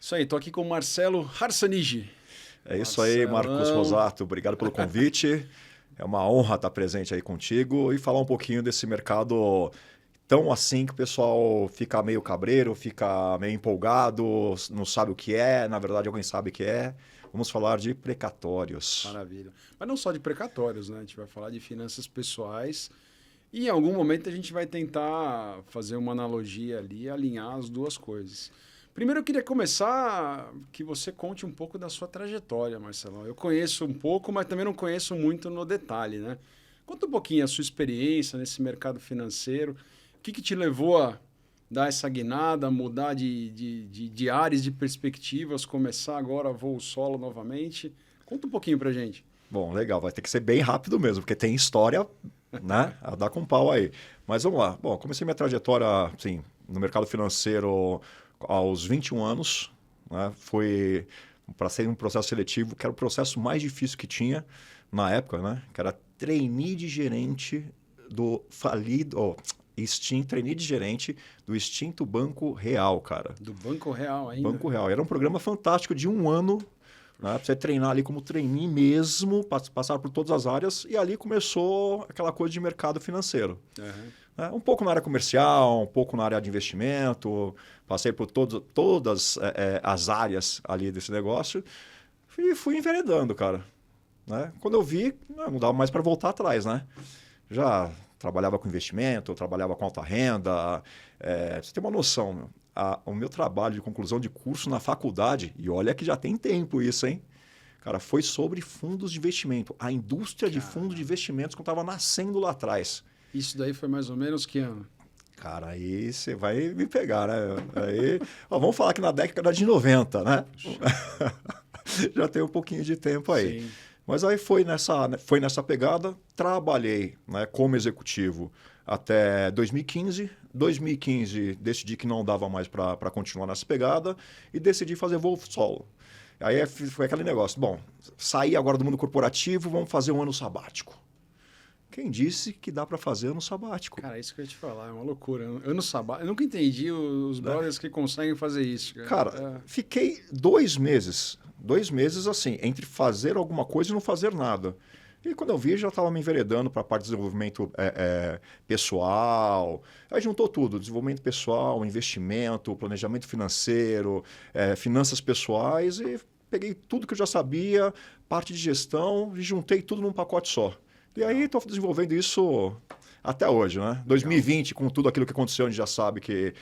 Isso aí, tô aqui com o Marcelo Harsanigi. É isso aí, Marcos Rosato. Obrigado pelo convite. É uma honra estar presente aí contigo e falar um pouquinho desse mercado tão assim que o pessoal fica meio cabreiro, fica meio empolgado, não sabe o que é, na verdade alguém sabe o que é. Vamos falar de precatórios. Maravilha. Mas não só de precatórios, né? A gente vai falar de finanças pessoais e em algum momento a gente vai tentar fazer uma analogia ali, alinhar as duas coisas. Primeiro eu queria começar que você conte um pouco da sua trajetória, Marcelão. Eu conheço um pouco, mas também não conheço muito no detalhe, né? Conta um pouquinho a sua experiência nesse mercado financeiro. O que te levou a dar essa guinada, mudar de áreas, de perspectivas, começar agora voo solo novamente? Conta um pouquinho pra gente. Bom, legal. Vai ter que ser bem rápido mesmo, porque tem história, né? A dar com pau aí. Mas vamos lá. Bom, comecei minha trajetória, assim, no mercado financeiro aos 21 anos, né? Foi para ser um processo seletivo, que era o processo mais difícil que tinha na época, né? Que era trainee de gerente do falido, trainee de gerente do extinto Banco Real, cara. Do Banco Real ainda? Banco Real. Era um programa fantástico de um ano, né? Pra você treinar ali como trainee mesmo, passar por todas as áreas, e ali começou aquela coisa de mercado financeiro. Uhum. Um pouco na área comercial, um pouco na área de investimento, passei por todas as áreas ali desse negócio e fui enveredando, cara. Né? Quando eu vi, não dava mais para voltar atrás, né? Já trabalhava com investimento, trabalhava com alta renda. Você tem uma noção, o meu trabalho de conclusão de curso na faculdade, e olha que já tem tempo isso, hein? Cara, foi sobre fundos de investimento. A indústria de fundos de investimentos que estava nascendo lá atrás. Isso daí foi mais ou menos que ano? Cara, aí você vai me pegar, né? Aí, vamos falar que na década de 90, né? Já tem um pouquinho de tempo aí. Sim. Mas aí foi nessa pegada, trabalhei, né, como executivo até 2015. 2015 decidi que não dava mais para continuar nessa pegada e decidi fazer voo solo. Aí foi aquele negócio, bom, saí agora do mundo corporativo, vamos fazer um ano sabático. Quem disse que dá para fazer ano sabático? Cara, isso que eu ia te falar, é uma loucura. Ano sabático. Eu nunca entendi os brothers que conseguem fazer isso. Cara, fiquei 2 meses. 2 meses assim, entre fazer alguma coisa e não fazer nada. E quando eu vi, já estava me enveredando para a parte de desenvolvimento pessoal. Aí juntou tudo: desenvolvimento pessoal, investimento, planejamento financeiro, finanças pessoais. E peguei tudo que eu já sabia, parte de gestão, e juntei tudo num pacote só. E aí estou desenvolvendo isso até hoje, né? 2020, com tudo aquilo que aconteceu, a gente já sabe que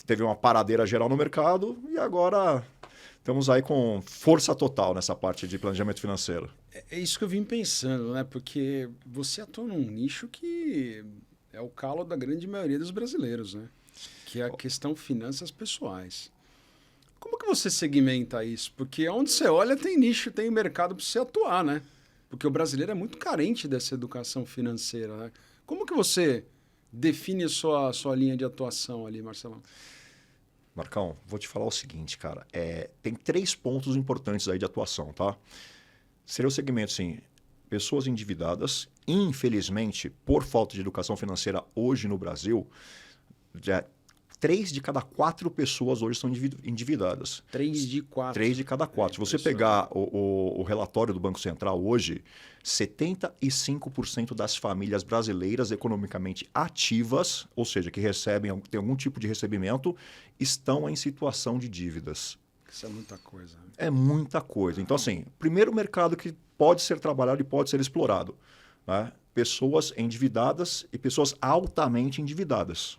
teve uma paradeira geral no mercado e agora estamos aí com força total nessa parte de planejamento financeiro. É isso que eu vim pensando, né? Porque você atua num nicho que é o calo da grande maioria dos brasileiros, né? Que é a questão finanças pessoais. Como que você segmenta isso? Porque onde você olha tem nicho, tem mercado para você atuar, né? Porque o brasileiro é muito carente dessa educação financeira, né? Como que você define a sua linha de atuação ali, Marcelão? Marcão, vou te falar o seguinte, cara. Tem 3 pontos importantes aí de atuação, tá? Seria o segmento, sim, pessoas endividadas. Infelizmente, por falta de educação financeira hoje no Brasil, 3 de cada 4 pessoas hoje são endividadas. 3 de 4. 3 de cada 4. Se você pegar o relatório do Banco Central hoje, 75% das famílias brasileiras economicamente ativas, ou seja, que têm algum tipo de recebimento, estão em situação de dívidas. Isso é muita coisa. É muita coisa. Então, assim, primeiro mercado que pode ser trabalhado e pode ser explorado, né? Pessoas endividadas e pessoas altamente endividadas.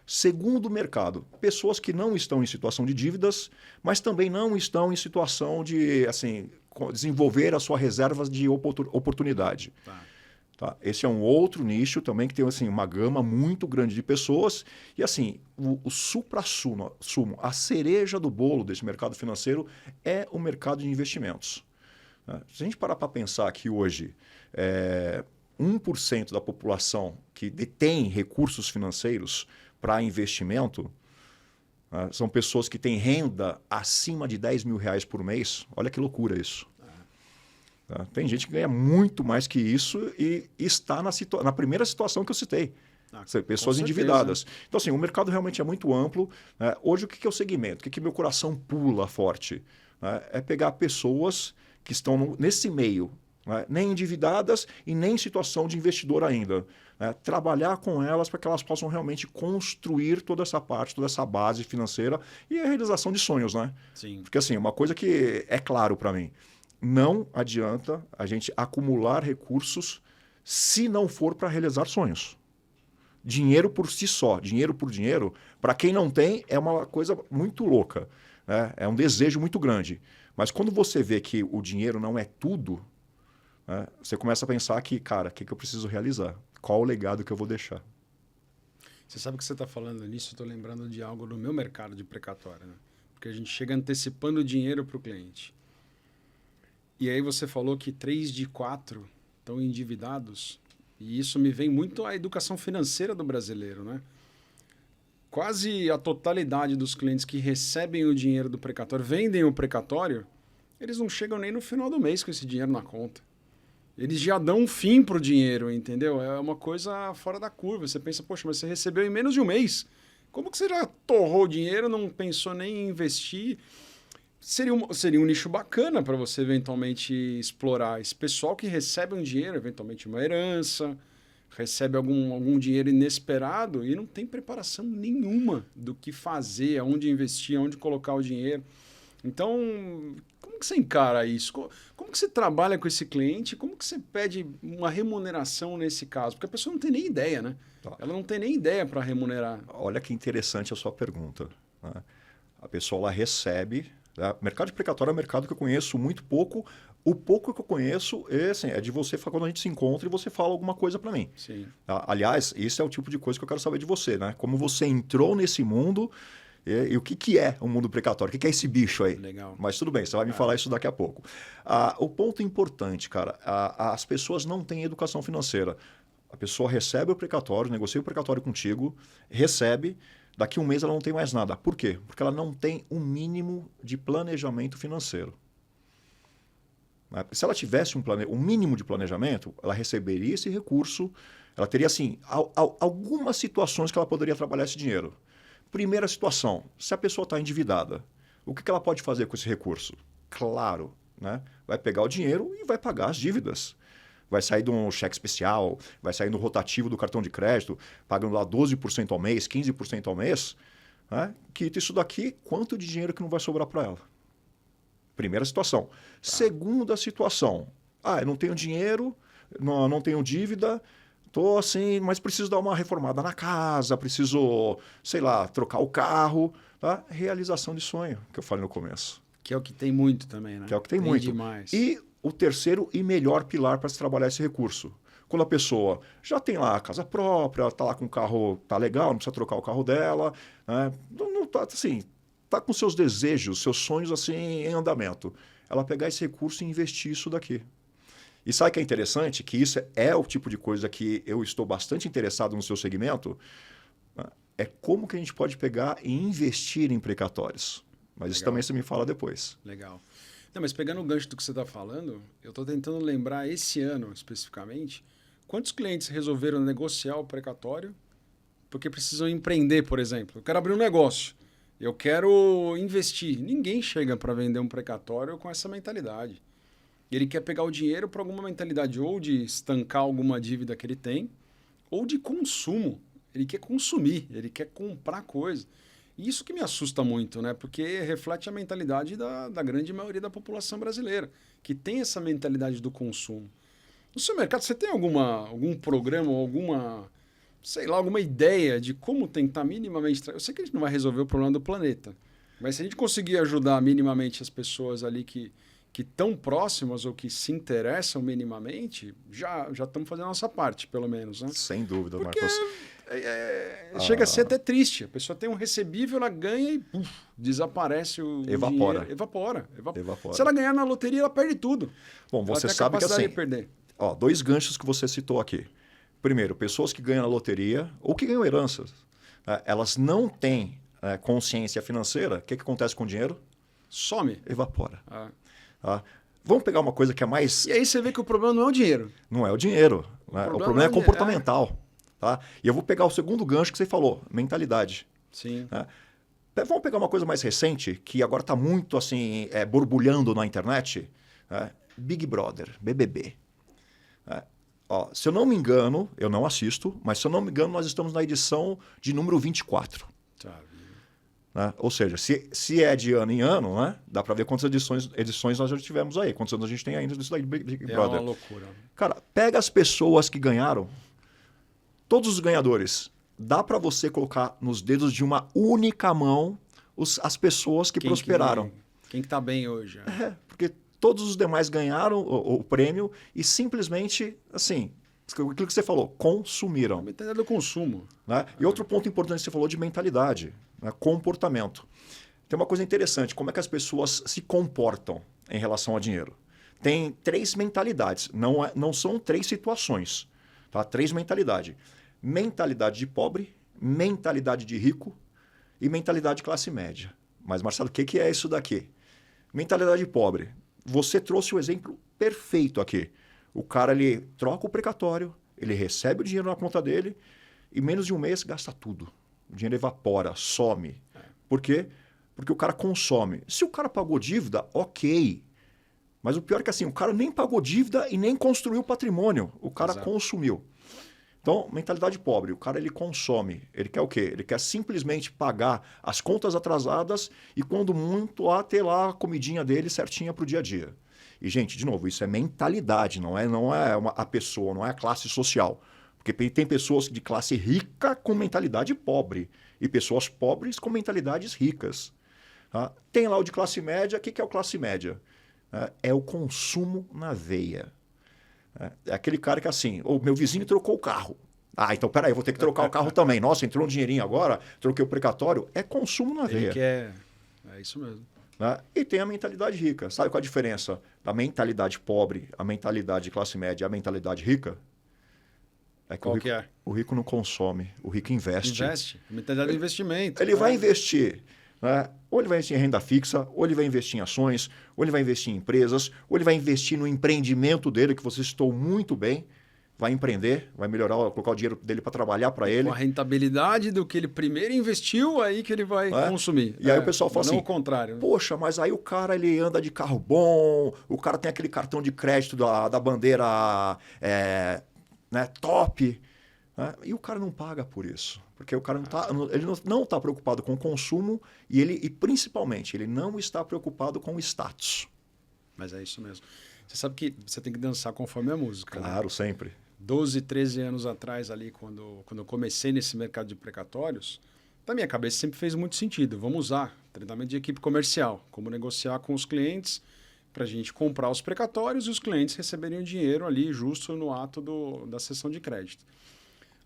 Segundo mercado, pessoas que não estão em situação de dívidas, mas também não estão em situação de desenvolver as suas reservas de oportunidade. Tá? Esse é um outro nicho também que tem uma gama muito grande de pessoas. E o suprassumo, a cereja do bolo desse mercado financeiro é o mercado de investimentos. Né? Se a gente parar para pensar que hoje 1% da população que detém recursos financeiros para investimento, né, são pessoas que têm renda acima de R$10 mil por mês. Olha que loucura isso. Tá? Tem gente que ganha muito mais que isso e está na primeira situação que eu citei. Pessoas endividadas. Então, assim, o mercado realmente é muito amplo. Né? Hoje, o que é o segmento? O que meu coração pula forte? Né? É pegar pessoas que estão nesse meio, né? Nem endividadas e nem em situação de investidor ainda. Né? Trabalhar com elas para que elas possam realmente construir toda essa parte, toda essa base financeira e a realização de sonhos. Né? Sim. Porque, assim, uma coisa que é claro para mim, não adianta a gente acumular recursos se não for para realizar sonhos. Dinheiro por si só, dinheiro por dinheiro, para quem não tem, é uma coisa muito louca. Né? É um desejo muito grande. Mas quando você vê que o dinheiro não é tudo, né, você começa a pensar que, cara, o que eu preciso realizar? Qual o legado que eu vou deixar? Você sabe que você está falando nisso, eu estou lembrando de algo no meu mercado de precatório. Né? Porque a gente chega antecipando o dinheiro para o cliente. E aí você falou que 3 de 4 estão endividados. E isso me vem muito à educação financeira do brasileiro, né? Quase a totalidade dos clientes que recebem o dinheiro do precatório, vendem o precatório, eles não chegam nem no final do mês com esse dinheiro na conta. Eles já dão um fim para o dinheiro, entendeu? É uma coisa fora da curva. Você pensa, poxa, mas você recebeu em menos de um mês. Como que você já torrou o dinheiro, não pensou nem em investir? Seria um nicho bacana para você eventualmente explorar. Esse pessoal que recebe um dinheiro, eventualmente uma herança, recebe algum dinheiro inesperado e não tem preparação nenhuma do que fazer, aonde investir, aonde colocar o dinheiro. Então, como que você encara isso? Como que você trabalha com esse cliente? Como que você pede uma remuneração nesse caso? Porque a pessoa não tem nem ideia, né? Tá. Ela não tem nem ideia para remunerar. Olha que interessante a sua pergunta. Né? A pessoa lá recebe... O mercado de precatório é um mercado que eu conheço muito pouco. O pouco que eu conheço é de você, quando a gente se encontra e você fala alguma coisa para mim. Sim. Aliás, esse é o tipo de coisa que eu quero saber de você. Né? Como você entrou nesse mundo e o que é o mundo precatório? O que é esse bicho aí? Legal. Mas tudo bem, você vai me falar isso daqui a pouco. O ponto importante, cara, as pessoas não têm educação financeira. A pessoa recebe o precatório, negocia o precatório contigo, recebe... Daqui a um mês ela não tem mais nada. Por quê? Porque ela não tem um mínimo de planejamento financeiro. Se ela tivesse um mínimo de planejamento, ela receberia esse recurso, ela teria, assim, algumas situações que ela poderia trabalhar esse dinheiro. Primeira situação, se a pessoa está endividada, o que ela pode fazer com esse recurso? Claro, né? Vai pegar o dinheiro e vai pagar as dívidas. Vai sair de um cheque especial, vai sair no rotativo do cartão de crédito, pagando lá 12% ao mês, 15% ao mês. Né? Quita isso daqui, quanto de dinheiro que não vai sobrar para ela? Primeira situação. Tá. Segunda situação. Eu não tenho dinheiro, não tenho dívida, estou assim, mas preciso dar uma reformada na casa, preciso, sei lá, trocar o carro. Tá? Realização de sonho, que eu falei no começo. Que é o que tem muito também, né? Que é o que tem muito. Demais. E o terceiro e melhor pilar para se trabalhar esse recurso. Quando a pessoa já tem lá a casa própria, está lá com o carro, tá legal, não precisa trocar o carro dela, né? Não tá assim, tá com seus desejos, seus sonhos assim em andamento. Ela pegar esse recurso e investir isso daqui. E sabe o que é interessante? Que isso é o tipo de coisa que eu estou bastante interessado no seu segmento. Né? É como que a gente pode pegar e investir em precatórios. Mas isso também você me fala depois. Legal. Não, mas pegando o gancho do que você está falando, eu estou tentando lembrar esse ano especificamente, quantos clientes resolveram negociar o precatório porque precisam empreender, por exemplo. Eu quero abrir um negócio, eu quero investir. Ninguém chega para vender um precatório com essa mentalidade. Ele quer pegar o dinheiro para alguma mentalidade ou de estancar alguma dívida que ele tem, ou de consumo. Ele quer consumir, ele quer comprar coisa. E isso que me assusta muito, né? Porque reflete a mentalidade da grande maioria da população brasileira, que tem essa mentalidade do consumo. No seu mercado, você tem algum programa, alguma ideia de como tentar minimamente... Eu sei que a gente não vai resolver o problema do planeta, mas se a gente conseguir ajudar minimamente as pessoas ali que estão próximas ou que se interessam minimamente, já estamos fazendo a nossa parte, pelo menos, né? Sem dúvida, Porque Marcos. Chega a ser até triste. A pessoa tem um recebível, ela ganha e desaparece o Evapora. dinheiro. Evapora. Evapora. Se ela ganhar na loteria, ela perde tudo. Bom, você sabe que assim, dois ganchos que você citou aqui. Primeiro, pessoas que ganham na loteria ou que ganham heranças, elas não têm consciência financeira. O que acontece com o dinheiro? Some. Evapora. Vamos pegar uma coisa que é mais... E aí você vê que o problema não é o dinheiro. Não é o dinheiro. O problema é comportamental. Tá? E eu vou pegar o segundo gancho que você falou, mentalidade. Sim. Né? Vamos pegar uma coisa mais recente, que agora está muito assim, borbulhando na internet. Né? Big Brother, BBB. Né? Ó, se eu não me engano, eu não assisto, mas se eu não me engano, nós estamos na edição de número 24. Tá. Né? Ou seja, se é de ano em ano, né? Dá para ver quantas edições nós já tivemos aí, quantos anos a gente tem ainda disso daí, Big Brother. É uma loucura. Cara, pega as pessoas que ganharam, todos os ganhadores. Dá para você colocar nos dedos de uma única mão as pessoas que prosperaram. Quem que tá bem hoje? Porque todos os demais ganharam o prêmio e simplesmente, assim, aquilo que você falou, consumiram. A mentalidade do consumo. Né? E outro ponto importante que você falou de mentalidade, né? Comportamento. Tem uma coisa interessante, como é que as pessoas se comportam em relação ao dinheiro. Tem 3 mentalidades, não são 3 situações. Tá? 3 mentalidades. Mentalidade de pobre, mentalidade de rico e mentalidade de classe média. Mas, Marcelo, o que é isso daqui? Mentalidade pobre. Você trouxe o exemplo perfeito aqui. O cara, ele troca o precatório, ele recebe o dinheiro na conta dele e menos de um mês gasta tudo. O dinheiro evapora, some. Por quê? Porque o cara consome. Se o cara pagou dívida, ok. Mas o pior é que assim, o cara nem pagou dívida e nem construiu patrimônio. O cara consumiu. Então, mentalidade pobre, o cara ele consome, ele quer o quê? Ele quer simplesmente pagar as contas atrasadas e quando muito, ter lá a comidinha dele certinha para o dia a dia. E, gente, de novo, isso é mentalidade, não é a pessoa, não é a classe social. Porque tem pessoas de classe rica com mentalidade pobre e pessoas pobres com mentalidades ricas. Tá? Tem lá o de classe média, o que é o classe média? É o consumo na veia. É aquele cara que assim, o meu vizinho trocou o carro. Ah, então peraí, eu vou ter que trocar o carro também. Nossa, entrou um dinheirinho agora, troquei o precatório. É consumo na veia. É isso mesmo. Né? E tem a mentalidade rica. Sabe qual a diferença da mentalidade pobre, a mentalidade de classe média e a mentalidade rica? É que qual que é? O rico não consome, o rico investe. Investe. A mentalidade do investimento. Ele vai investir. Né? Ou ele vai investir em renda fixa, ou ele vai investir em ações, ou ele vai investir em empresas, ou ele vai investir no empreendimento dele, que você citou muito bem, vai empreender, vai melhorar, colocar o dinheiro dele para trabalhar para ele. Com a rentabilidade do que ele primeiro investiu, aí que ele vai consumir. E aí o pessoal fala assim, não o contrário. Poxa, mas aí o cara ele anda de carro bom, o cara tem aquele cartão de crédito da bandeira top, né? E o cara não paga por isso. Porque o cara não está preocupado com o consumo e principalmente, ele não está preocupado com o status. Mas é isso mesmo. Você sabe que você tem que dançar conforme a música. Claro, né? sempre. 12, 13 anos atrás, ali, quando eu comecei nesse mercado de precatórios, na minha cabeça sempre fez muito sentido. Vamos usar treinamento de equipe comercial, como negociar com os clientes para a gente comprar os precatórios e os clientes receberem o dinheiro ali justo no ato da sessão de crédito.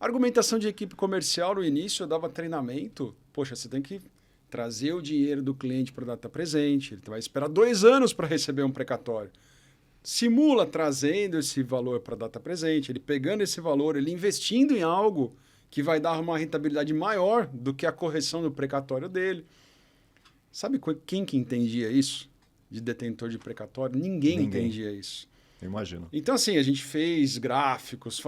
A argumentação de equipe comercial, no início, eu dava treinamento. Poxa, você tem que trazer o dinheiro do cliente para a data presente. Ele vai esperar 2 anos para receber um precatório. Simula trazendo esse valor para a data presente, ele pegando esse valor, ele investindo em algo que vai dar uma rentabilidade maior do que a correção do precatório dele. Sabe quem que entendia isso? De detentor de precatório? Ninguém entendia isso. Imagino. Então, assim, a gente fez gráficos,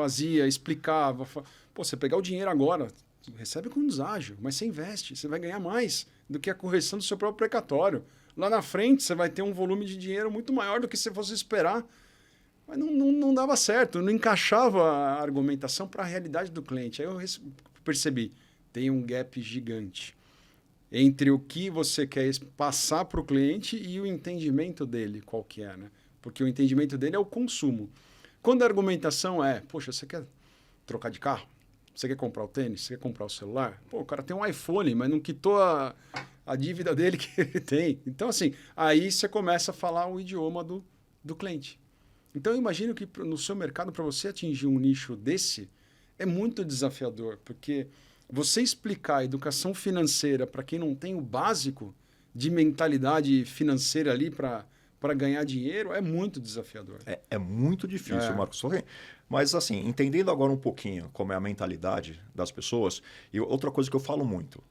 explicava. Pô, você pegar o dinheiro agora, recebe com deságio, mas você investe, você vai ganhar mais do que a correção do seu próprio precatório. Lá na frente, você vai ter um volume de dinheiro muito maior do que se fosse esperar. Mas não dava certo, não encaixava a argumentação para a realidade do cliente. Aí eu percebi, tem um gap gigante entre o que você quer passar para o cliente e o entendimento dele, qual que é, né? Porque o entendimento dele é o consumo. Quando a argumentação é, poxa, você quer trocar de carro? Você quer comprar o tênis? Você quer comprar o celular? Pô, o cara tem um iPhone, mas não quitou a dívida dele que ele tem. Então, assim, aí você começa a falar o idioma do cliente. Então, eu imagino que no seu mercado, para você atingir um nicho desse, é muito desafiador, porque você explicar a educação financeira para quem não tem o básico de mentalidade financeira ali para ganhar dinheiro é muito desafiador. É muito difícil, Marcos. Mas, assim, entendendo agora um pouquinho como é a mentalidade das pessoas, e outra coisa que eu falo muito,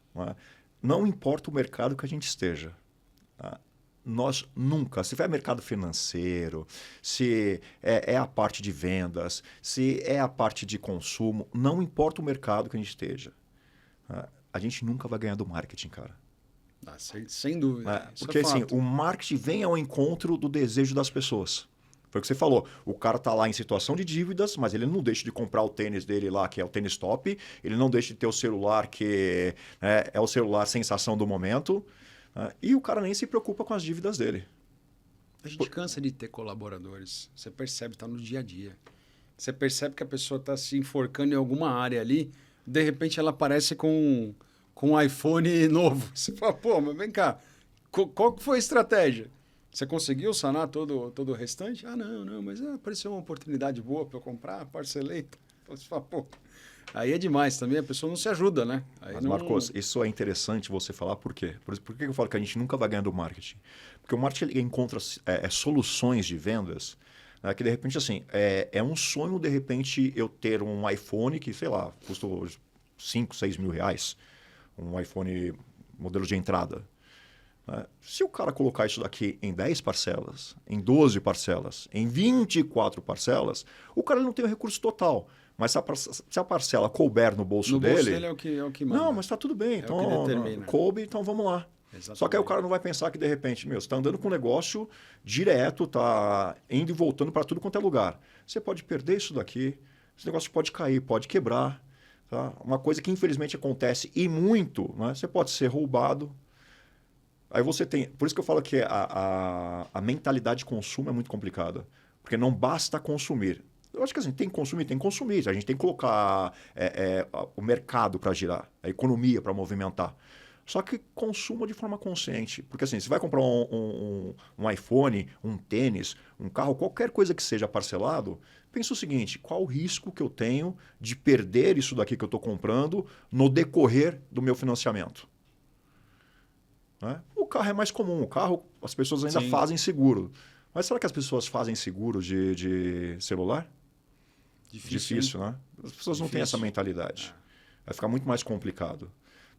não importa o mercado que a gente esteja, tá? nós nunca, se for mercado financeiro, se é a parte de vendas, se é a parte de consumo, não importa o mercado que a gente esteja, a gente nunca vai ganhar do marketing, cara. Sem dúvida. Porque assim, o marketing vem ao encontro do desejo das pessoas. Foi o que você falou. O cara está lá em situação de dívidas, mas ele não deixa de comprar o tênis dele lá, que é o tênis top. Ele não deixa de ter o celular, que é o celular sensação do momento. E o cara nem se preocupa com as dívidas dele. A gente cansa de ter colaboradores. Você percebe, está no dia a dia. Você percebe que a pessoa está se enforcando em alguma área ali. De repente ela aparece com um iPhone novo. Você fala, pô, mas vem cá. Qual que foi a estratégia? Você conseguiu sanar todo o restante? Ah, não, mas apareceu uma oportunidade boa para eu comprar, parcelei. Você fala, pô, aí é demais também, a pessoa não se ajuda, né? Aí mas, não... Marcos, isso é interessante você falar por quê? Por que eu falo que a gente nunca vai ganhar do marketing? Porque o marketing ele encontra soluções de vendas que, de repente, assim, é um sonho, de repente, eu ter um iPhone que, sei lá, custou 5, 6 mil reais. Um iPhone modelo de entrada. Se o cara colocar isso daqui em 10 parcelas, em 12 parcelas, em 24 parcelas, o cara não tem o recurso total. Mas se a parcela couber no bolso dele... No bolso dele é o que manda. Não, mas está tudo bem. Então, o que determina. Coube, então vamos lá. Exatamente. Só que aí o cara não vai pensar que, de repente, você está andando com um negócio direto, está indo e voltando para tudo quanto é lugar. Você pode perder isso daqui, esse negócio pode cair, pode quebrar. Tá? Uma coisa que, infelizmente, acontece e muito, né? Você pode ser roubado. Aí você tem... Por isso que eu falo que a mentalidade de consumo é muito complicada. Porque não basta consumir. Eu acho que assim, tem que consumir, tem que consumir. A gente tem que colocar o mercado para girar, a economia para movimentar. Só que consuma de forma consciente. Porque assim, você vai comprar um iPhone, um tênis, um carro, qualquer coisa que seja parcelado, pensa o seguinte, qual o risco que eu tenho de perder isso daqui que eu estou comprando no decorrer do meu financiamento? Né? O carro é mais comum. O carro, as pessoas ainda fazem seguro. Mas será que as pessoas fazem seguro de celular? Difícil, né? As pessoas não têm essa mentalidade. Vai ficar muito mais complicado.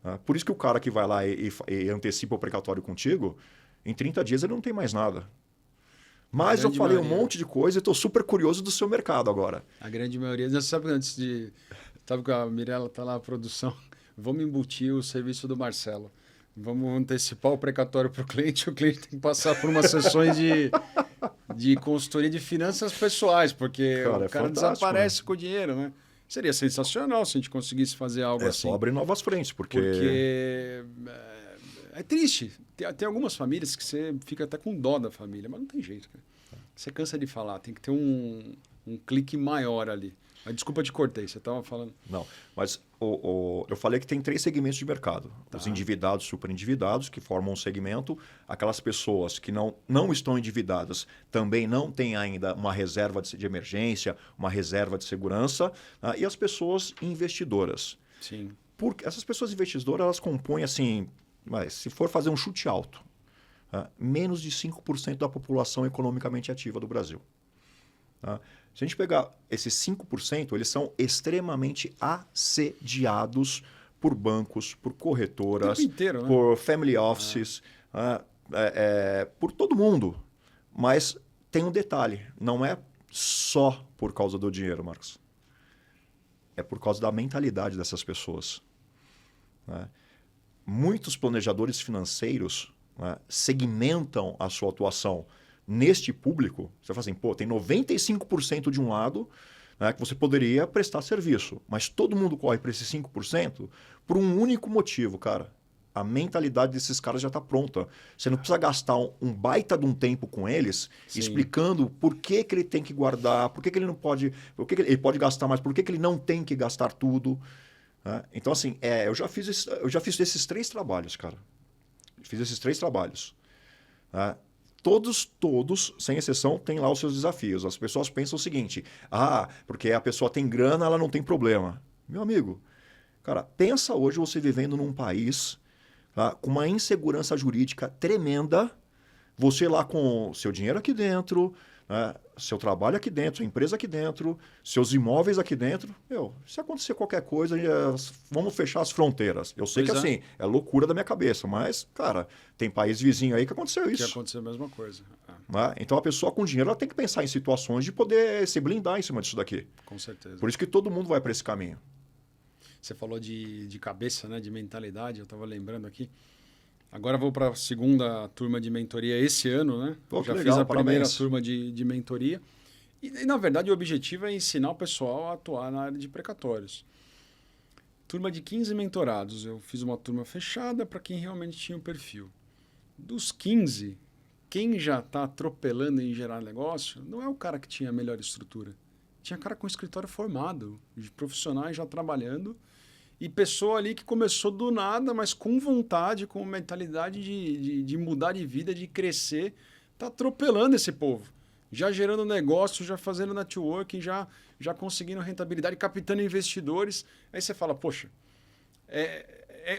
Né? Por isso que o cara que vai lá e antecipa o precatório contigo, em 30 dias ele não tem mais nada. Mas eu falei um monte de coisa e estou super curioso do seu mercado agora. A grande maioria... Você sabe antes de... Sabe que a Mirella está lá na produção? Vamos embutir o serviço do Marcelo. Vamos antecipar o precatório para o cliente tem que passar por umas sessões de consultoria de finanças pessoais, porque o cara desaparece com o dinheiro, né? Seria sensacional se a gente conseguisse fazer algo assim. É só abrir novas frentes, porque é triste. Tem algumas famílias que você fica até com dó da família, mas não tem jeito, cara. Você cansa de falar, tem que ter um clique maior ali. Desculpa, te cortei, você estava falando. Não, mas eu falei que tem 3 segmentos de mercado. Tá. Os endividados, super endividados, que formam um segmento. Aquelas pessoas que não estão endividadas também não têm ainda uma reserva de emergência, uma reserva de segurança. E as pessoas investidoras. Sim. Porque essas pessoas investidoras, elas compõem assim, se for fazer um chute alto, menos de 5% da população economicamente ativa do Brasil. Se a gente pegar esses 5%, eles são extremamente assediados por bancos, por corretoras, o tempo inteiro, né? por family offices, por todo mundo. Mas tem um detalhe, não é só por causa do dinheiro, Marcos. É por causa da mentalidade dessas pessoas. Muitos planejadores financeiros segmentam a sua atuação neste público. Você fala assim, tem 95% de um lado que você poderia prestar serviço, mas todo mundo corre para esses 5% por um único motivo, cara. A mentalidade desses caras já está pronta. Você não precisa gastar um baita de um tempo com eles, explicando por que ele tem que guardar, por que ele não pode, por que ele pode gastar mais, por que ele não tem que gastar tudo. Então, assim, eu já fiz esses 3 trabalhos, cara. Fiz esses 3 trabalhos. Todos, sem exceção, têm lá os seus desafios. As pessoas pensam o seguinte, porque a pessoa tem grana, ela não tem problema. Meu amigo, cara, pensa hoje você vivendo num país com uma insegurança jurídica tremenda, você lá com seu dinheiro aqui dentro, seu trabalho aqui dentro, sua empresa aqui dentro, seus imóveis aqui dentro. Se acontecer qualquer coisa, vamos fechar as fronteiras. Eu sei que assim, é loucura da minha cabeça, mas, cara, tem país vizinho aí que aconteceu isso. Que aconteceu a mesma coisa. Né? Então a pessoa com dinheiro ela tem que pensar em situações de poder se blindar em cima disso daqui. Com certeza. Por isso que todo mundo vai para esse caminho. Você falou de cabeça, né? De mentalidade, eu estava lembrando aqui. Agora vou para a segunda turma de mentoria esse ano, né? Pô, já legal, fiz a primeira parabéns. turma de mentoria. E, na verdade, o objetivo é ensinar o pessoal a atuar na área de precatórios. Turma de 15 mentorados. Eu fiz uma turma fechada para quem realmente tinha o perfil. Dos 15, quem já está atropelando em gerar negócio não é o cara que tinha a melhor estrutura. Tinha cara com escritório formado, de profissionais já trabalhando, e pessoa ali que começou do nada, mas com vontade, com mentalidade de mudar de vida, de crescer, está atropelando esse povo. Já gerando negócio, já fazendo networking, já conseguindo rentabilidade, captando investidores. Aí você fala, poxa,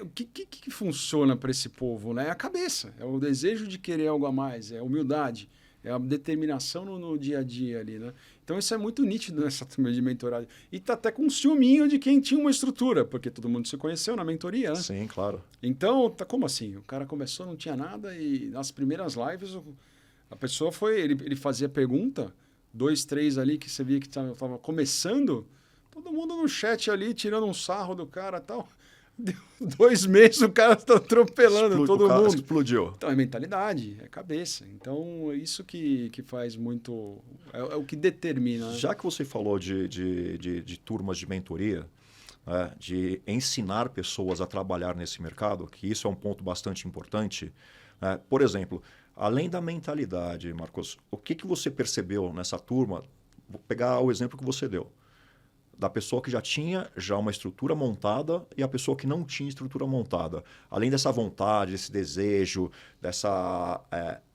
o que funciona para esse povo? Né? É a cabeça, é o desejo de querer algo a mais, é a humildade, é a determinação no dia a dia ali, né? Então isso é muito nítido nessa turma de mentorado. E tá até com um ciúminho de quem tinha uma estrutura, porque todo mundo se conheceu na mentoria, né? Sim, claro. Então, como assim? O cara começou, não tinha nada e nas primeiras lives a pessoa ele fazia pergunta, 2, 3 ali que você via que estava começando, todo mundo no chat ali tirando um sarro do cara e tal. Deu 2 meses, o cara está atropelando todo mundo. Explodiu. Então, é mentalidade, é cabeça. Então, é isso que faz muito... É o que determina. Né? Já que você falou de turmas de mentoria, né, de ensinar pessoas a trabalhar nesse mercado, que isso é um ponto bastante importante. Né? Por exemplo, além da mentalidade, Marcos, o que você percebeu nessa turma? Vou pegar o exemplo que você deu. Da pessoa que já tinha uma estrutura montada e a pessoa que não tinha estrutura montada. Além dessa vontade, desse desejo, dessa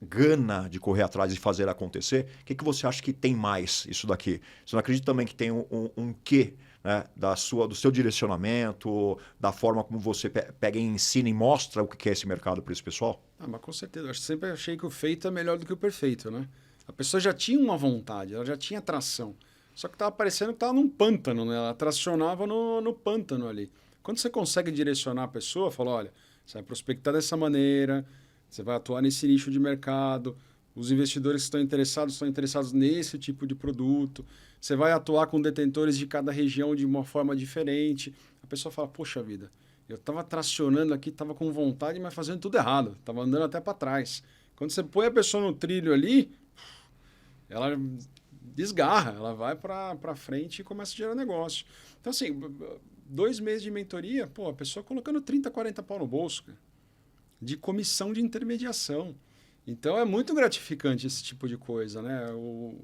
gana de correr atrás e fazer acontecer, o que você acha que tem mais isso daqui? Você não acredita também que tem um quê, né, do seu direcionamento, da forma como você pega e ensina e mostra o que é esse mercado para esse pessoal? Mas com certeza. Eu sempre achei que o feito é melhor do que o perfeito, né? A pessoa já tinha uma vontade, ela já tinha tração. Só que estava parecendo que estava num pântano, né? Ela tracionava no pântano ali. Quando você consegue direcionar a pessoa, fala, olha, você vai prospectar dessa maneira, você vai atuar nesse nicho de mercado, os investidores que estão interessados nesse tipo de produto, você vai atuar com detentores de cada região de uma forma diferente. A pessoa fala, poxa vida, eu estava tracionando aqui, estava com vontade, mas fazendo tudo errado, estava andando até para trás. Quando você põe a pessoa no trilho ali, ela desgarra, ela vai para frente e começa a gerar negócio. Então, assim, 2 meses de mentoria, a pessoa colocando 30, 40 pau no bolso, cara, de comissão de intermediação. Então, é muito gratificante esse tipo de coisa, né? O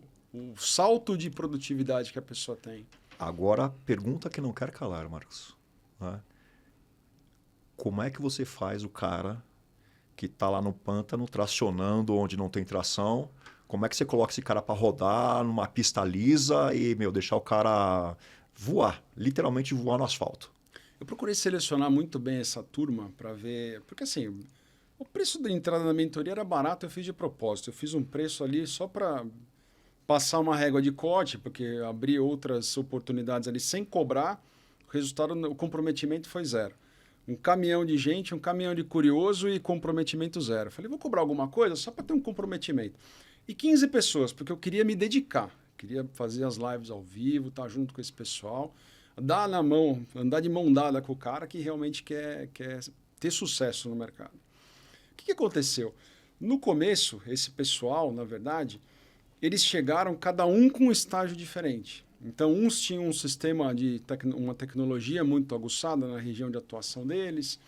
salto de produtividade que a pessoa tem. Agora, pergunta que não quer calar, Marcos. Né? Como é que você faz o cara que está lá no pântano, tracionando onde não tem tração? Como é que você coloca esse cara para rodar numa pista lisa e, deixar o cara voar, literalmente voar no asfalto? Eu procurei selecionar muito bem essa turma para ver... Porque, assim, o preço da entrada na mentoria era barato, eu fiz de propósito. Eu fiz um preço ali só para passar uma régua de corte, porque abri outras oportunidades ali sem cobrar. O comprometimento foi 0. Um caminhão de gente, um caminhão de curioso e comprometimento 0. Falei, vou cobrar alguma coisa só para ter um comprometimento. E 15 pessoas, porque eu queria me dedicar. Queria fazer as lives ao vivo, estar junto com esse pessoal, dar na mão, andar de mão dada com o cara que realmente quer ter sucesso no mercado. O que aconteceu? No começo, esse pessoal, na verdade, eles chegaram cada um com um estágio diferente. Então, uns tinham um sistema uma tecnologia muito aguçada na região de atuação deles,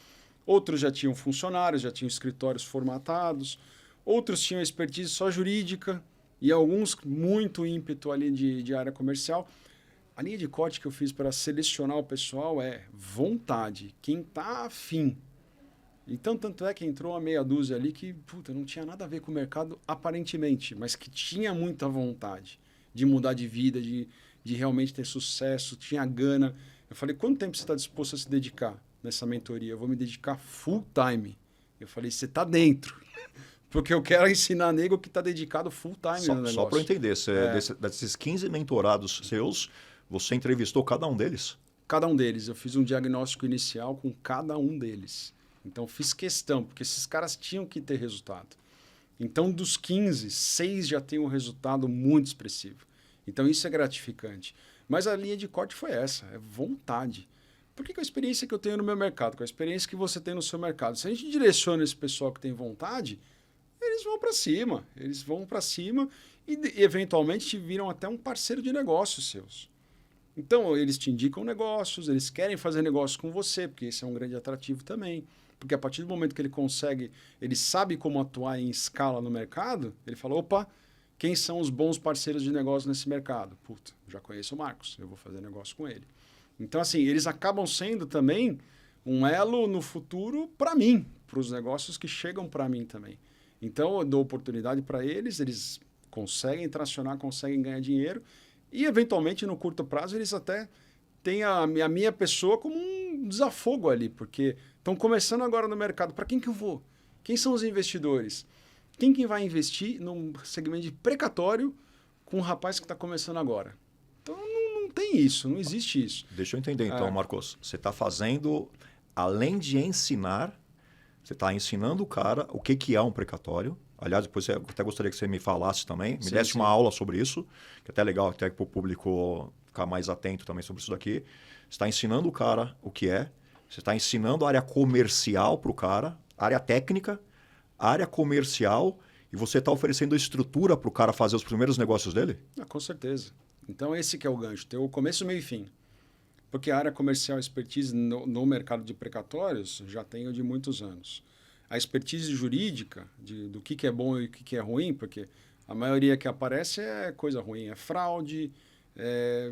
outros já tinham funcionários, já tinham escritórios formatados, outros tinham expertise só jurídica e alguns muito ímpeto ali de área comercial. A linha de corte que eu fiz para selecionar o pessoal é vontade, quem está afim. Então, tanto é que entrou uma meia dúzia ali que não tinha nada a ver com o mercado aparentemente, mas que tinha muita vontade de mudar de vida, de realmente ter sucesso, tinha gana. Eu falei, quanto tempo você está disposto a se dedicar nessa mentoria? Eu vou me dedicar full time. Eu falei, você está dentro. Porque eu quero ensinar nego que está dedicado full time no negócio. Só para eu entender, desses 15 mentorados seus, você entrevistou cada um deles? Cada um deles. Eu fiz um diagnóstico inicial com cada um deles. Então, fiz questão, porque esses caras tinham que ter resultado. Então, dos 15, 6 já têm um resultado muito expressivo. Então, isso é gratificante. Mas a linha de corte foi essa, é vontade. Por que com a experiência que eu tenho no meu mercado, com a experiência que você tem no seu mercado, se a gente direciona esse pessoal que tem vontade, eles vão para cima. Eles vão para cima e, eventualmente, te viram até um parceiro de negócios seus. Então, eles te indicam negócios, eles querem fazer negócio com você, porque esse é um grande atrativo também. Porque a partir do momento que ele consegue, ele sabe como atuar em escala no mercado, ele fala, opa, quem são os bons parceiros de negócio nesse mercado? Puta, já conheço o Marcos, eu vou fazer negócio com ele. Então, assim, eles acabam sendo também um elo no futuro para mim, para os negócios que chegam para mim também. Então, eu dou oportunidade para eles, eles conseguem tracionar, conseguem ganhar dinheiro e, eventualmente, no curto prazo, eles até têm a minha pessoa como um desafogo ali, porque estão começando agora no mercado. Para quem que eu vou? Quem são os investidores? Quem que vai investir num segmento de precatório com um rapaz que está começando agora? Então, não tem isso, não existe isso. Deixa eu entender, então, Marcos. Você está fazendo, além de ensinar, você está ensinando o cara o que é um precatório. Aliás, depois eu até gostaria que você me falasse também, me desse uma aula sobre isso, que é até legal até para o público ficar mais atento também sobre isso daqui. Você está ensinando o cara o que é, você está ensinando a área comercial para o cara, área técnica, área comercial, e você está oferecendo estrutura para o cara fazer os primeiros negócios dele? Com certeza. Então, esse que é o gancho, ter o começo, meio e fim. Porque a área comercial, expertise no mercado de precatórios, já tenho de muitos anos. A expertise jurídica, do que é bom e o que é ruim, porque a maioria que aparece é coisa ruim, é fraude, é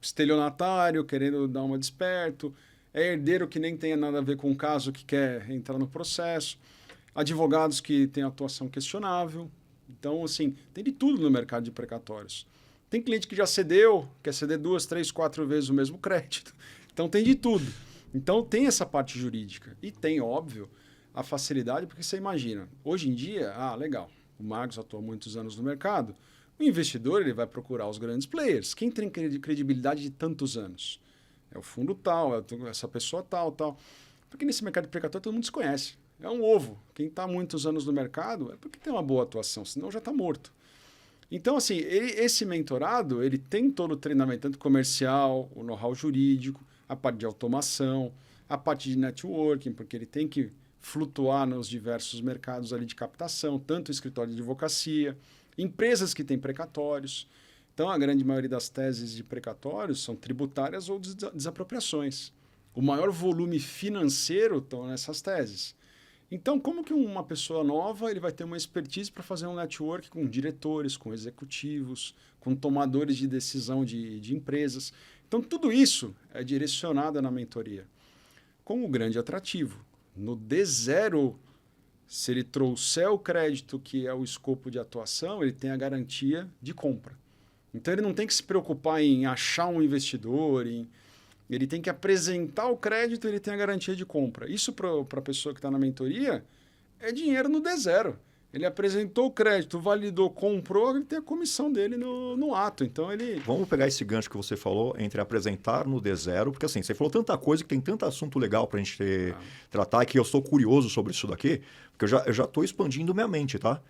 estelionatário, querendo dar uma desperto, é herdeiro que nem tem nada a ver com o caso, que quer entrar no processo, advogados que têm atuação questionável. Então, assim, tem de tudo no mercado de precatórios. Tem cliente que já cedeu, quer ceder 2, 3, 4 vezes o mesmo crédito. Então, tem de tudo. Então, tem essa parte jurídica. E tem, óbvio, a facilidade, porque você imagina, hoje em dia, legal, o Marcos atua há muitos anos no mercado, o investidor ele vai procurar os grandes players. Quem tem credibilidade de tantos anos? É o fundo tal, é essa pessoa tal. Porque nesse mercado de precatório todo mundo se conhece. É um ovo. Quem está há muitos anos no mercado é porque tem uma boa atuação, senão já está morto. Então, assim, esse mentorado, ele tem todo o treinamento, tanto comercial, o know-how jurídico, a parte de automação, a parte de networking, porque ele tem que flutuar nos diversos mercados ali de captação, tanto escritório de advocacia, empresas que têm precatórios. Então, a grande maioria das teses de precatórios são tributárias ou desapropriações. O maior volume financeiro estão nessas teses. Então, como que uma pessoa nova ele vai ter uma expertise para fazer um network com diretores, com executivos, com tomadores de decisão de empresas? Então, tudo isso é direcionado na mentoria. Com o grande atrativo. No D0, se ele trouxer o crédito, que é o escopo de atuação, ele tem a garantia de compra. Então, ele não tem que se preocupar em achar um investidor, ele tem que apresentar o crédito, ele tem a garantia de compra. Isso para a pessoa que está na mentoria é dinheiro no D0. Ele apresentou o crédito, validou, comprou, ele tem a comissão dele no ato. Então ele... Vamos pegar esse gancho que você falou entre apresentar no D0, porque assim, você falou tanta coisa, que tem tanto assunto legal para a gente tratar, que eu estou curioso sobre isso daqui, porque eu já estou expandindo minha mente, tá?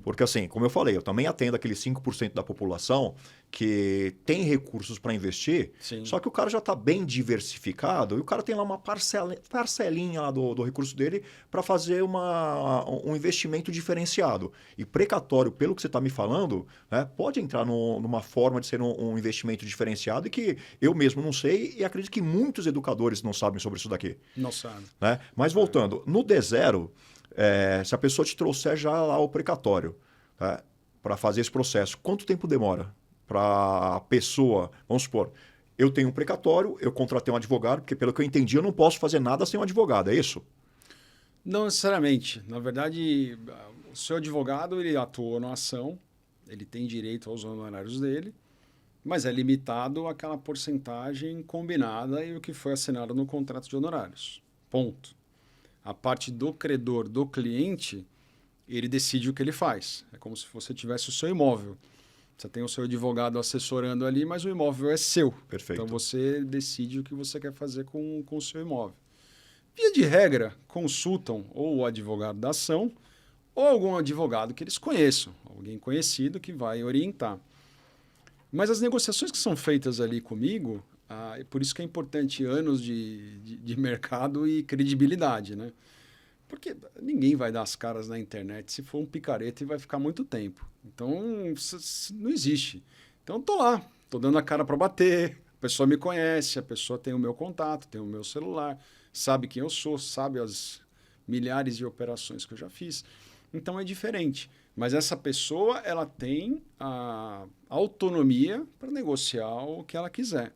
Porque assim, como eu falei, eu também atendo aqueles 5% da população que tem recursos para investir, Sim. Só que o cara já está bem diversificado e o cara tem lá uma parcelinha lá do recurso dele para fazer um investimento diferenciado. E precatório, pelo que você está me falando, né, pode entrar numa forma de ser um investimento diferenciado e que eu mesmo não sei e acredito que muitos educadores não sabem sobre isso daqui. Não sabe. Né? Mas voltando, no D0... se a pessoa te trouxer já lá o precatório, tá, para fazer esse processo, quanto tempo demora para a pessoa... Vamos supor, eu tenho um precatório, eu contratei um advogado, porque pelo que eu entendi, eu não posso fazer nada sem um advogado, é isso? Não necessariamente. Na verdade, o seu advogado ele atuou na ação, ele tem direito aos honorários dele, mas é limitado àquela porcentagem combinada e o que foi assinado no contrato de honorários. Ponto. A parte do credor, do cliente, Ele decide o que ele faz. É como se você tivesse o seu imóvel. Você tem o seu advogado assessorando ali, mas o imóvel é seu. Perfeito. Então você decide o que você quer fazer com o seu imóvel. Via de regra, consultam ou o advogado da ação ou algum advogado que eles conheçam, alguém conhecido que vai orientar. Mas as negociações que são feitas ali comigo, é por isso que é importante anos de mercado e credibilidade, né? Porque ninguém vai dar as caras na internet se for um picareta e vai ficar muito tempo. Então, não existe. Então, eu tô lá, tô dando a cara para bater, a pessoa me conhece, a pessoa tem o meu contato, tem o meu celular, sabe quem eu sou, sabe as milhares de operações que eu já fiz. Então, é diferente. Mas essa pessoa, ela tem a autonomia para negociar o que ela quiser.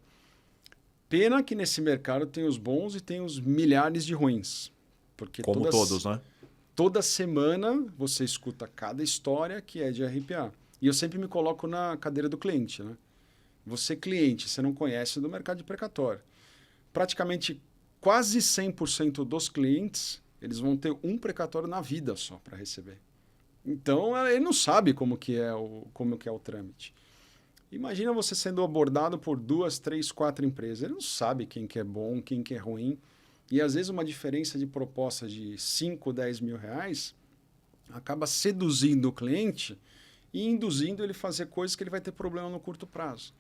Pena que nesse mercado tem os bons e tem os milhares de ruins. Porque Como todos, né? Toda semana você escuta cada história que é de RPA. E eu sempre me coloco na cadeira do cliente, né? Você, cliente, você não conhece do mercado de precatório. Praticamente quase 100% dos clientes, eles vão ter um precatório na vida só para receber. Então, ele não sabe como que é o trâmite. Imagina você sendo abordado por 2, 3, 4 empresas. Ele não sabe quem que é bom, quem que é ruim. E, às vezes, uma diferença de proposta de 5, 10 mil reais acaba seduzindo o cliente e induzindo ele a fazer coisas que ele vai ter problema no curto prazo.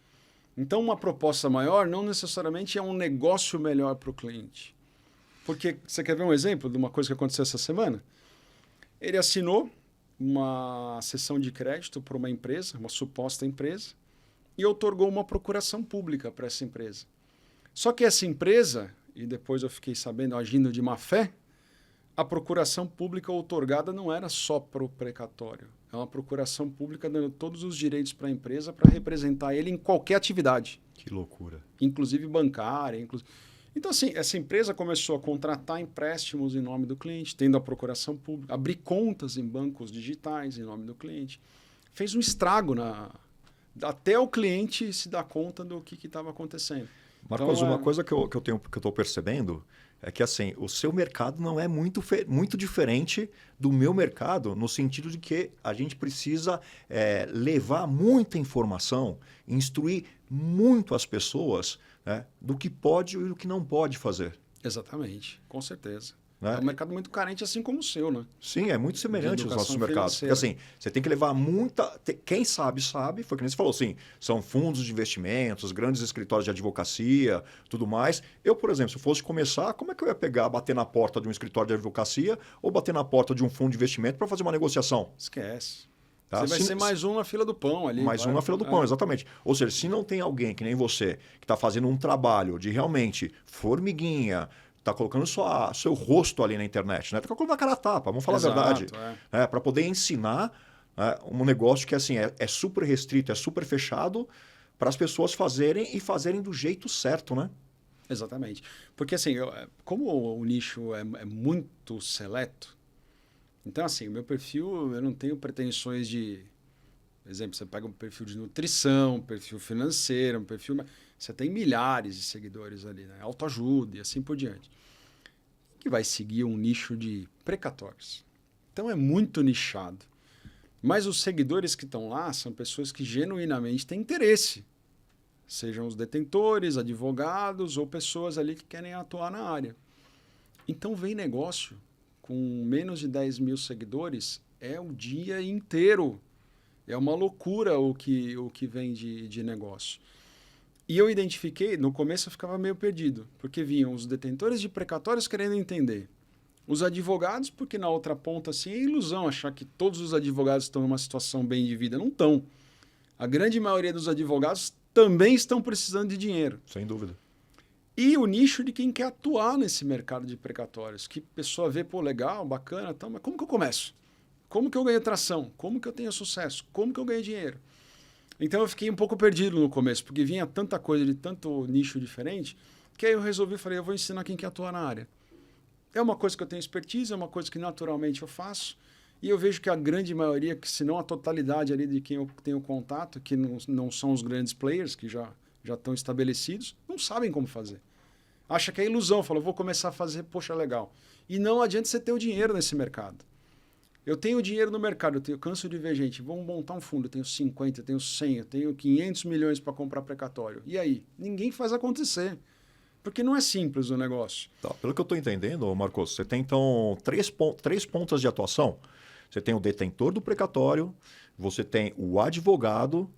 Então, uma proposta maior não necessariamente é um negócio melhor para o cliente. Porque, você quer ver um exemplo de uma coisa que aconteceu essa semana? Ele assinou uma cessão de crédito para uma empresa, uma suposta empresa, e outorgou uma procuração pública para essa empresa. Só que essa empresa, e depois eu fiquei sabendo, agindo de má fé, a procuração pública outorgada não era só para o precatório. É uma procuração pública dando todos os direitos para a empresa para representar ele em qualquer atividade. Que loucura. Inclusive bancária. Então, assim, essa empresa começou a contratar empréstimos em nome do cliente, tendo a procuração pública, abrir contas em bancos digitais em nome do cliente. Fez um estrago até o cliente se dar conta do que estava acontecendo. Marcos, então, uma coisa que eu estou percebendo é que assim, o seu mercado não é muito diferente do meu mercado, no sentido de que a gente precisa levar muita informação, instruir muito as pessoas, né, do que pode e do que não pode fazer. Exatamente, com certeza. Né? É um mercado muito carente, assim como o seu, né? Sim, é muito semelhante aos nossos mercados. Financeira. Porque assim, você tem que levar muita... Quem sabe, foi que nem você falou, assim, são fundos de investimentos, grandes escritórios de advocacia, tudo mais. Eu, por exemplo, se eu fosse começar, como é que eu ia bater na porta de um escritório de advocacia ou bater na porta de um fundo de investimento para fazer uma negociação? Esquece. Tá? Você vai ser mais um na fila do pão ali. Mais um na fila do pão, exatamente. Ou seja, se não tem alguém que nem você, que está fazendo um trabalho de realmente formiguinha, está colocando seu rosto ali na internet, né? Está colocando a cara a tapa, vamos falar a verdade. Para poder ensinar um negócio que assim, é super restrito, é super fechado, para as pessoas fazerem do jeito certo, né? Exatamente. Porque assim, como o nicho é muito seleto, então assim, o meu perfil, eu não tenho pretensões de... Por exemplo, você pega um perfil de nutrição, um perfil financeiro, um perfil... Você tem milhares de seguidores ali, né? Autoajuda e assim por diante. Que vai seguir um nicho de precatórios. Então é muito nichado. Mas os seguidores que estão lá são pessoas que genuinamente têm interesse. Sejam os detentores, advogados ou pessoas ali que querem atuar na área. Então vem negócio com menos de 10 mil seguidores, é o dia inteiro. É uma loucura o que vem de negócio. E eu identifiquei, no começo eu ficava meio perdido, porque vinham os detentores de precatórios querendo entender. Os advogados, porque na outra ponta assim, é ilusão achar que todos os advogados estão numa situação bem de vida. Não estão. A grande maioria dos advogados também estão precisando de dinheiro. Sem dúvida. E o nicho de quem quer atuar nesse mercado de precatórios. Que a pessoa vê, pô, legal, bacana, tá, mas como que eu começo? Como que eu ganho tração? Como que eu tenho sucesso? Como que eu ganho dinheiro? Então eu fiquei um pouco perdido no começo, porque vinha tanta coisa de tanto nicho diferente, que aí eu resolvi, falei, eu vou ensinar quem quer atuar na área. É uma coisa que eu tenho expertise, é uma coisa que naturalmente eu faço, e eu vejo que a grande maioria, que se não a totalidade ali de quem eu tenho contato, que não são os grandes players, que já estão estabelecidos, não sabem como fazer. Acha que é ilusão, fala, eu vou começar a fazer, poxa, legal. E não adianta você ter o dinheiro nesse mercado. Eu tenho dinheiro no mercado, eu canso de ver gente, vamos montar um fundo, eu tenho 50, eu tenho 100, eu tenho 500 milhões para comprar precatório. E aí? Ninguém faz acontecer. Porque não é simples o negócio. Tá, pelo que eu estou entendendo, Marcos, você tem então três pontas de atuação. Você tem o detentor do precatório, você tem o advogado,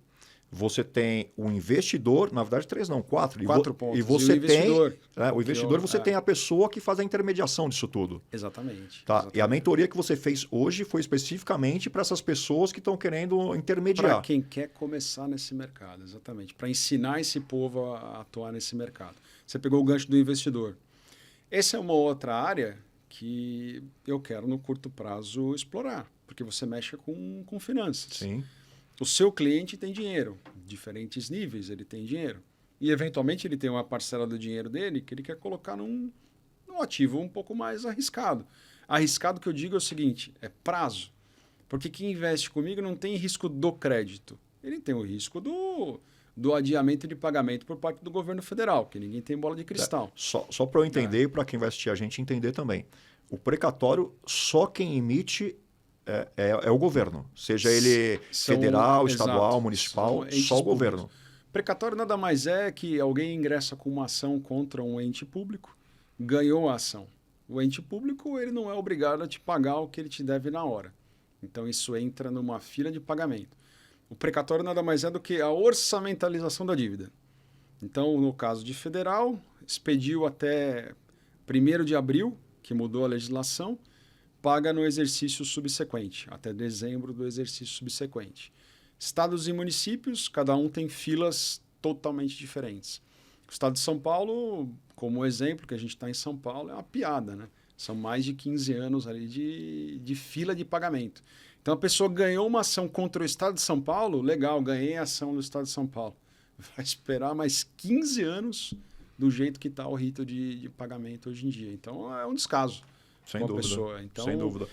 você tem o investidor, na verdade 3 não, 4. Quatro pontos. E você o investidor. tem o investidor, você tem a pessoa que faz a intermediação disso tudo. Exatamente. Tá? Exatamente. E a mentoria que você fez hoje foi especificamente para essas pessoas que estão querendo intermediar. Para quem quer começar nesse mercado, exatamente. Para ensinar esse povo a atuar nesse mercado. Você pegou o gancho do investidor. Essa é uma outra área que eu quero no curto prazo explorar, porque você mexe com finanças. Sim. O seu cliente tem dinheiro, diferentes níveis ele tem dinheiro. E, eventualmente, ele tem uma parcela do dinheiro dele que ele quer colocar num ativo um pouco mais arriscado. Arriscado que eu digo é o seguinte, é prazo. Porque quem investe comigo não tem risco do crédito. Ele tem o risco do adiamento de pagamento por parte do governo federal, que ninguém tem bola de cristal. Só para eu entender e para quem vai assistir a gente entender também. O precatório, só quem emite é o governo. Seja ele federal, estadual, municipal, só o governo. Precatório nada mais é que alguém ingressa com uma ação contra um ente público, ganhou a ação. O ente público ele não é obrigado a te pagar o que ele te deve na hora. Então isso entra numa fila de pagamento. O precatório nada mais é do que a orçamentalização da dívida. Então, no caso de federal, expediu até 1º de abril, que mudou a legislação, paga no exercício subsequente, até dezembro do exercício subsequente. Estados e municípios, cada um tem filas totalmente diferentes. O estado de São Paulo, como exemplo, que a gente está em São Paulo, é uma piada, né? São mais de 15 anos ali de fila de pagamento. Então, a pessoa ganhou uma ação contra o estado de São Paulo, legal, ganhei a ação do estado de São Paulo. Vai esperar mais 15 anos do jeito que está o rito de pagamento hoje em dia. Então, é um descaso. Sem dúvida. Pessoa. Então, sem dúvida.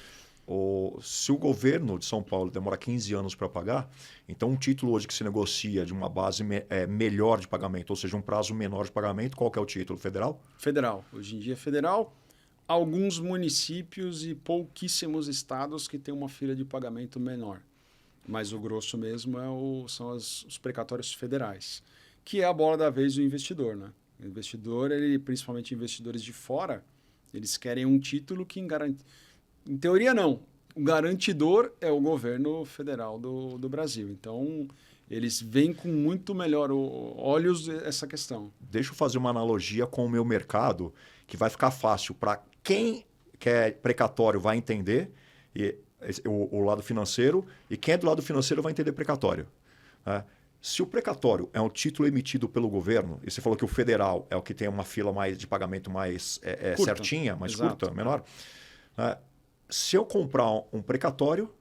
Se o governo de São Paulo demora 15 anos para pagar, então um título hoje que se negocia de uma base melhor de pagamento, ou seja, um prazo menor de pagamento, qual que é o título? Federal? Federal. Hoje em dia é federal. Alguns municípios e pouquíssimos estados que têm uma fila de pagamento menor. Mas o grosso mesmo são os precatórios federais, que é a bola da vez do investidor. Né? O investidor, principalmente investidores de fora, eles querem um título que garante. Em teoria, não. O garantidor é o governo federal do Brasil. Então, eles veem com muito melhor olhos essa questão. Deixa eu fazer uma analogia com o meu mercado, que vai ficar fácil para quem quer precatório vai entender o lado financeiro, e quem é do lado financeiro vai entender precatório. Né? Se o precatório é um título emitido pelo governo, e você falou que o federal é o que tem uma fila de pagamento mais certinha, mais curta, menor. Se eu comprar um precatório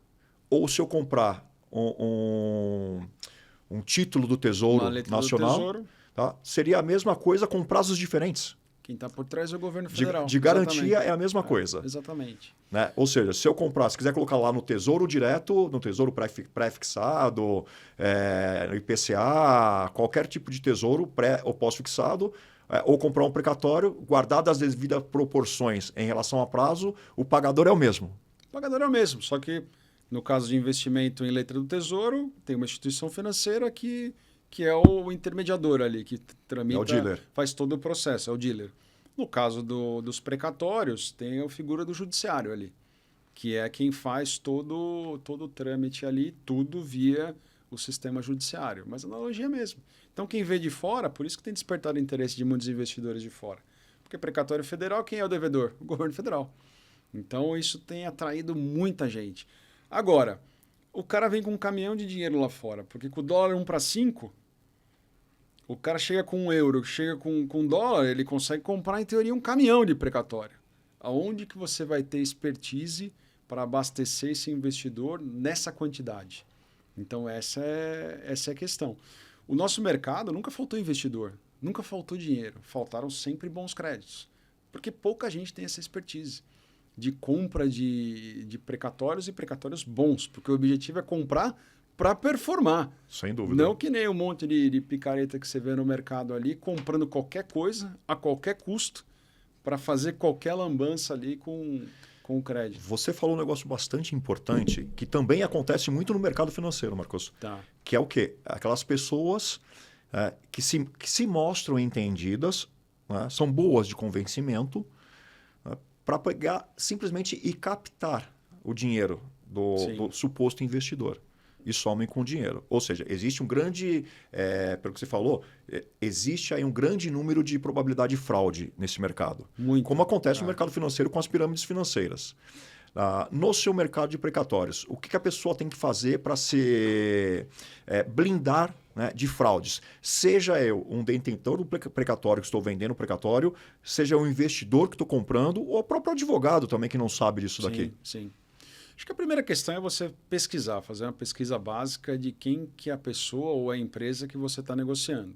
ou se eu comprar um título do Tesouro Nacional, do Tesouro, tá? Seria a mesma coisa com prazos diferentes. Quem está por trás é o gogoverno federal. De garantia é a mesma coisa. Exatamente. Né? Ou seja, se eu comprar, se quiser colocar lá no Tesouro Direto, no Tesouro pré-fixado, no IPCA, qualquer tipo de tesouro pré ou pós-fixado, ou comprar um precatório, guardado as devidas proporções em relação a prazo, o pagador é o mesmo. O pagador é o mesmo, só que no caso de investimento em letra do Tesouro, tem uma instituição financeira que é o intermediador ali, que tramita, é o dealer. Faz todo o processo, é o dealer. No caso dos precatórios, tem a figura do judiciário ali, que é quem faz todo o trâmite ali, tudo via o sistema judiciário. Mas a analogia é a mesma. Então, quem vê de fora, por isso que tem despertado o interesse de muitos investidores de fora. Porque precatório federal, quem é o devedor? O governo federal. Então, isso tem atraído muita gente. Agora, o cara vem com um caminhão de dinheiro lá fora, porque com o dólar 1:5, o cara chega com €1, chega com dólar, ele consegue comprar, em teoria, um caminhão de precatório. Aonde que você vai ter expertise para abastecer esse investidor nessa quantidade? Então, essa é a questão. O nosso mercado nunca faltou investidor, nunca faltou dinheiro, faltaram sempre bons créditos, porque pouca gente tem essa expertise de compra de precatórios e precatórios bons, porque o objetivo é comprar para performar. Sem dúvida. Não que nem um monte de picareta que você vê no mercado ali, comprando qualquer coisa, a qualquer custo, para fazer qualquer lambança ali com com o crédito. Você falou um negócio bastante importante que também acontece muito no mercado financeiro, Marcos. Tá. Que é o quê? Aquelas pessoas que se mostram entendidas, né, são boas de convencimento, né, para pegar simplesmente e captar o dinheiro do suposto investidor. E somem com o dinheiro. Ou seja, existe um grande, pelo que você falou, existe aí um grande número de probabilidade de fraude nesse mercado. Muito. Como acontece no mercado financeiro com as pirâmides financeiras. No seu mercado de precatórios, o que a pessoa tem que fazer para se blindar, né, de fraudes? Seja eu um detentor do precatório que estou vendendo o precatório, seja um investidor que estou comprando, ou o próprio advogado também que não sabe disso daqui. Sim. Acho que a primeira questão é você pesquisar, fazer uma pesquisa básica de quem que é a pessoa ou a empresa que você está negociando.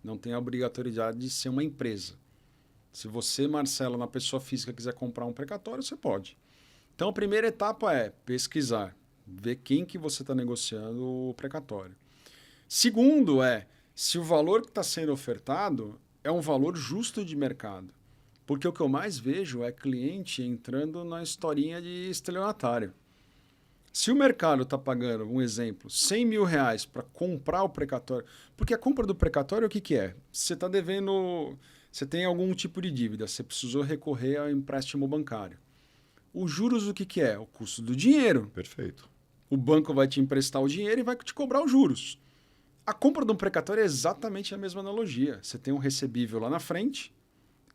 Não tem a obrigatoriedade de ser uma empresa. Se você, Marcelo, uma pessoa física, quiser comprar um precatório, você pode. Então, a primeira etapa é pesquisar, ver quem que você está negociando o precatório. Segundo se o valor que está sendo ofertado é um valor justo de mercado. Porque o que eu mais vejo é cliente entrando na historinha de estelionatário. Se o mercado está pagando, um exemplo, R$100.000 para comprar o precatório... Porque a compra do precatório, o que é? Você está devendo... Você tem algum tipo de dívida, você precisou recorrer ao empréstimo bancário. Os juros, o que é? O custo do dinheiro. Perfeito. O banco vai te emprestar o dinheiro e vai te cobrar os juros. A compra de um precatório é exatamente a mesma analogia. Você tem um recebível lá na frente...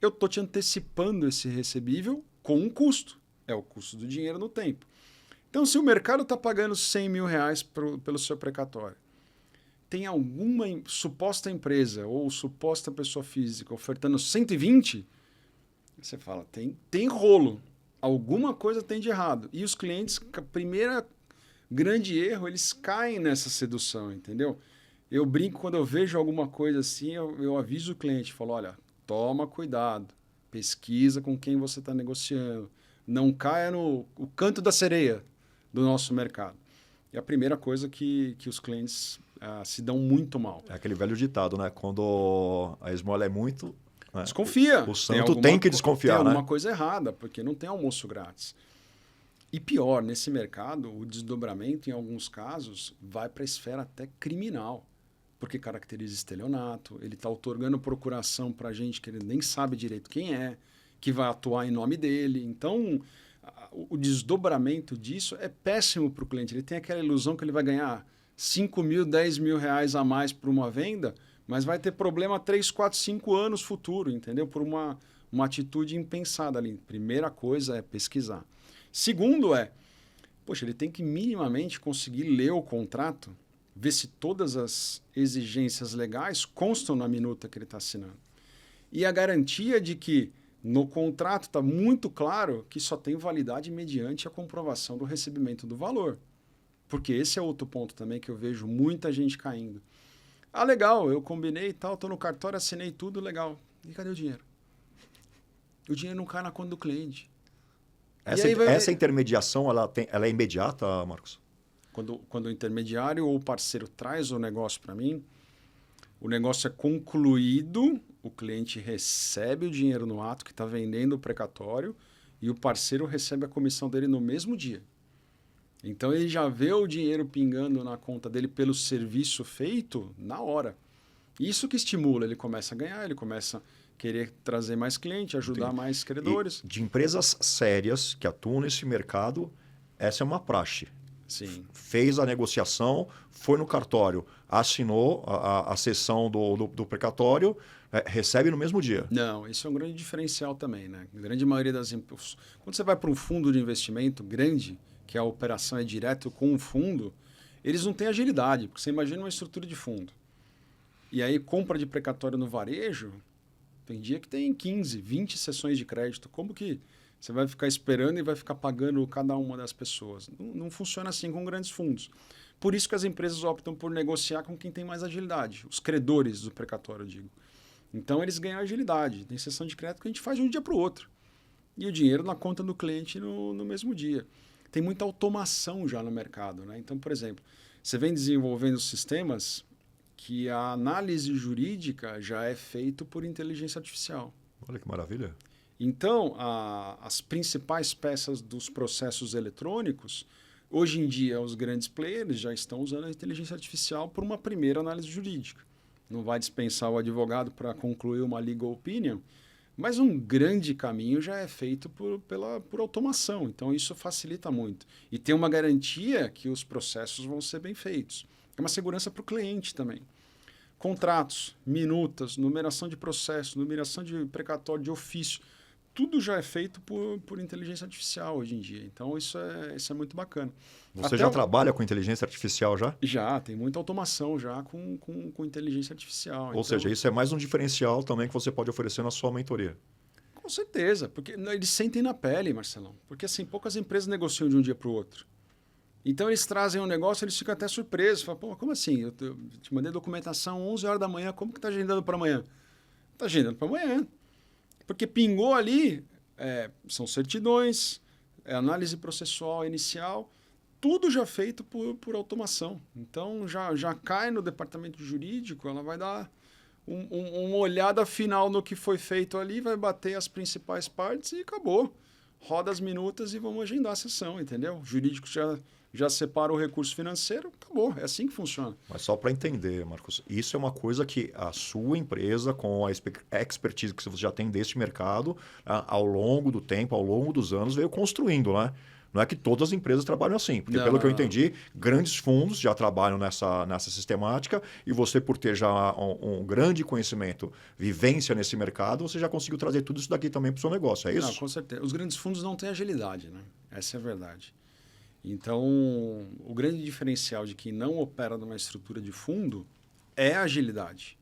Eu estou te antecipando esse recebível com um custo. É o custo do dinheiro no tempo. Então, se o mercado está pagando R$100.000 pelo seu precatório, tem alguma suposta empresa ou suposta pessoa física ofertando 120, você fala, tem rolo. Alguma coisa tem de errado. E os clientes, primeiro grande erro, eles caem nessa sedução, entendeu? Eu brinco quando eu vejo alguma coisa assim, eu aviso o cliente, falo, olha... Toma cuidado, pesquisa com quem você está negociando. Não caia no canto da sereia do nosso mercado. É a primeira coisa que os clientes se dão muito mal. É aquele velho ditado, né? Quando a esmola é muito... Né? Desconfia. O santo tem que desconfiar, tem né? alguma coisa errada, porque não tem almoço grátis. E pior, nesse mercado, o desdobramento, em alguns casos, vai para a esfera até criminal. Porque caracteriza estelionato, ele está otorgando procuração para gente que ele nem sabe direito quem é, que vai atuar em nome dele. Então, o desdobramento disso é péssimo para o cliente. Ele tem aquela ilusão que ele vai ganhar 5 mil, 10 mil reais a mais por uma venda, mas vai ter problema 3, 4, 5 anos futuro, entendeu? Por uma atitude impensada ali. Primeira coisa é pesquisar. Segundo ele tem que minimamente conseguir ler o contrato, ver se todas as exigências legais constam na minuta que ele está assinando. E a garantia de que no contrato está muito claro que só tem validade mediante a comprovação do recebimento do valor. Porque esse é outro ponto também que eu vejo muita gente caindo. Ah, legal, eu combinei e tal, estou no cartório, assinei tudo, legal. E cadê o dinheiro? O dinheiro não cai na conta do cliente. Essa intermediação ela é imediata, Marcos? Quando o intermediário ou o parceiro traz o negócio para mim, o negócio é concluído, o cliente recebe o dinheiro no ato que está vendendo o precatório e o parceiro recebe a comissão dele no mesmo dia. Então ele já vê o dinheiro pingando na conta dele pelo serviço feito na hora. Isso que estimula, ele começa a ganhar, ele começa a querer trazer mais cliente, ajudar mais credores. E de empresas sérias que atuam nesse mercado, essa é uma praxe. Sim. Fez a negociação, foi no cartório, assinou a cessão do precatório, recebe no mesmo dia. Não, isso é um grande diferencial também, né? A grande maioria das empresas... Quando você vai para um fundo de investimento grande, que a operação é direto com o fundo, eles não têm agilidade, porque você imagina uma estrutura de fundo. E aí, compra de precatório no varejo, tem dia que tem 15, 20 sessões de crédito. Como que você vai ficar esperando e vai ficar pagando cada uma das pessoas? Não funciona assim com grandes fundos. Por isso que as empresas optam por negociar com quem tem mais agilidade. Os credores do precatório, eu digo. Então, eles ganham agilidade. Tem sessão de crédito que a gente faz de um dia para o outro. E o dinheiro na conta do cliente no mesmo dia. Tem muita automação já no mercado, né? Então, por exemplo, você vem desenvolvendo sistemas que a análise jurídica já é feita por inteligência artificial. Olha que maravilha. Então, as principais peças dos processos eletrônicos, hoje em dia, os grandes players já estão usando a inteligência artificial por uma primeira análise jurídica. Não vai dispensar o advogado para concluir uma legal opinion, mas um grande caminho já é feito por automação. Então, isso facilita muito. E tem uma garantia que os processos vão ser bem feitos. É uma segurança para o cliente também. Contratos, minutas, numeração de processo, numeração de precatório de ofício, tudo já é feito por inteligência artificial hoje em dia. Então, isso é muito bacana. Você já trabalha com inteligência artificial já? Já, tem muita automação já com inteligência artificial. Ou seja, isso é mais um diferencial também que você pode oferecer na sua mentoria. Com certeza, porque eles sentem na pele, Marcelão. Porque assim, poucas empresas negociam de um dia para o outro. Então, eles trazem um negócio, eles ficam até surpresos. Falam, pô, como assim? Eu te mandei documentação 11 horas da manhã, como que está agendando para amanhã? Está agendando para amanhã. Porque pingou ali, são certidões, análise processual inicial, tudo já feito por automação. Então, já cai no departamento jurídico, ela vai dar uma olhada final no que foi feito ali, vai bater as principais partes e acabou. Roda as minutas e vamos agendar a sessão, entendeu? O jurídico já separa o recurso financeiro, acabou. É assim que funciona. Mas só para entender, Marcos, isso é uma coisa que a sua empresa, com a expertise que você já tem deste mercado, ao longo do tempo, ao longo dos anos, veio construindo, né? Não é que todas as empresas trabalham assim, porque pelo que eu entendi, grandes fundos já trabalham nessa sistemática e você, por ter já um grande conhecimento, vivência nesse mercado, você já conseguiu trazer tudo isso daqui também para o seu negócio, é isso? Não, com certeza. Os grandes fundos não têm agilidade, né? Essa é a verdade. Então, o grande diferencial de quem não opera numa estrutura de fundo é a agilidade.